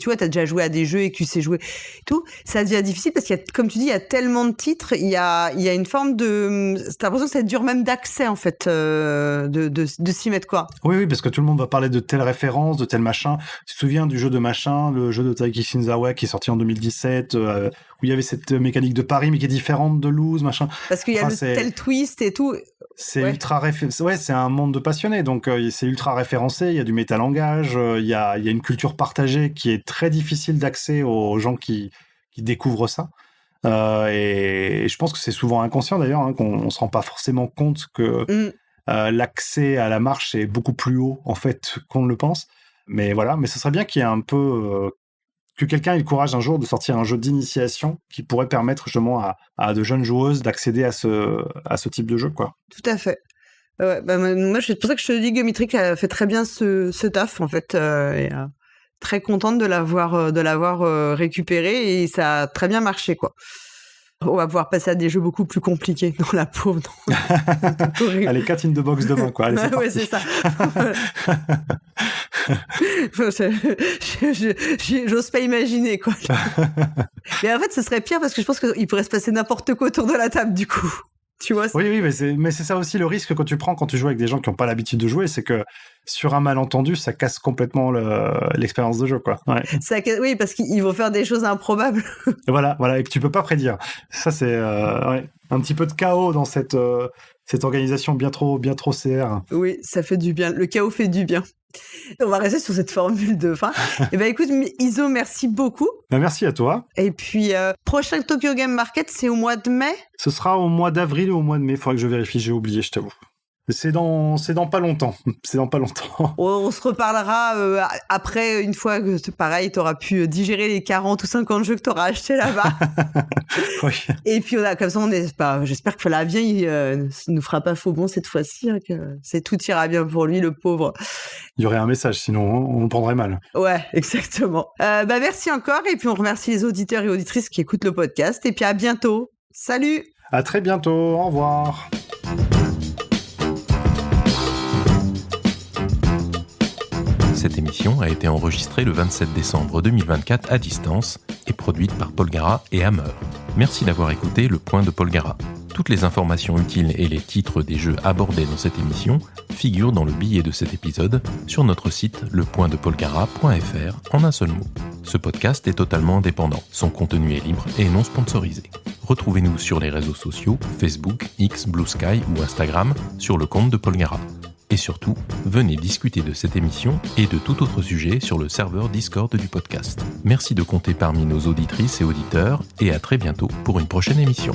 vois, t'as déjà joué à des jeux et que tu sais jouer et tout, ça devient difficile parce qu'il y a, comme tu dis, il y a tellement de titres, il y a une forme de... T'as l'impression que c'est dur même d'accès, en fait, de s'y mettre, quoi. Oui, parce que tout le monde va parler de telle référence, de tel machin. Tu te souviens du jeu de machin, le jeu de Taiki Shinzawa qui est sorti en 2017, où il y avait cette mécanique de pari, mais qui est différente de Lose, machin. Parce qu'il y a tel twist et tout. C'est ultra c'est un monde de passionnés, donc c'est ultra référencé, il y a du métalangage, il y a une culture partagée qui est très difficile d'accès aux gens qui découvrent ça. Et je pense que c'est souvent inconscient d'ailleurs, hein, qu'on se rend pas forcément compte que l'accès à la marche est beaucoup plus haut en fait qu'on ne le pense. Mais voilà, mais ce serait bien qu'il y ait un peu... que quelqu'un ait le courage un jour de sortir un jeu d'initiation qui pourrait permettre justement à de jeunes joueuses d'accéder à ce type de jeu, quoi. Tout à fait. Ouais, moi, c'est pour ça que je te dis que Gummitrick a fait très bien ce taf, en fait, et très contente de l'avoir récupéré, et ça a très bien marché, quoi. On va pouvoir passer à des jeux beaucoup plus compliqués. Non, la pauvre, non. Allez, 4 in the box demain, quoi. Allez, c'est parti. Ouais, c'est ça. J'ose pas imaginer, quoi. Mais en fait, ce serait pire parce que je pense qu'il pourrait se passer n'importe quoi autour de la table, du coup. Tu vois, oui, mais c'est ça aussi le risque que tu prends quand tu joues avec des gens qui n'ont pas l'habitude de jouer, c'est que sur un malentendu, ça casse complètement l'expérience de jeu, quoi. Ouais. Oui, parce qu'ils vont faire des choses improbables. Voilà, et que tu peux pas prédire. Ça, c'est un petit peu de chaos dans cette organisation bien trop CR. Oui, ça fait du bien. Le chaos fait du bien. On va rester sur cette formule de fin. Et ben écoute, Iso, merci beaucoup. Merci à toi. Et puis, prochain Tokyo Game Market, c'est au mois de mai? Ce sera au mois d'avril ou au mois de mai. Il faudrait que je vérifie, j'ai oublié, je t'avoue. C'est dans pas longtemps. On se reparlera après, une fois que, pareil, t'auras pu digérer les 40 ou 50 jeux que t'auras achetés là-bas. Oui. Et puis, comme ça, j'espère que Flavien, il nous fera pas faux bon cette fois-ci, hein, que tout ira bien pour lui, le pauvre. Il y aurait un message, sinon on le prendrait mal. Ouais, exactement. Merci encore, et puis on remercie les auditeurs et auditrices qui écoutent le podcast, et puis à bientôt. Salut! À très bientôt, au revoir. Cette émission a été enregistrée le 27 décembre 2024 à distance et produite par Polgara et Hammer. Merci d'avoir écouté Le Point de Polgara. Toutes les informations utiles et les titres des jeux abordés dans cette émission figurent dans le billet de cet épisode sur notre site lepointdepolgara.fr en un seul mot. Ce podcast est totalement indépendant. Son contenu est libre et non sponsorisé. Retrouvez-nous sur les réseaux sociaux, Facebook, X, Blue Sky ou Instagram sur le compte de Polgara. Et surtout, venez discuter de cette émission et de tout autre sujet sur le serveur Discord du podcast. Merci de compter parmi nos auditrices et auditeurs et à très bientôt pour une prochaine émission.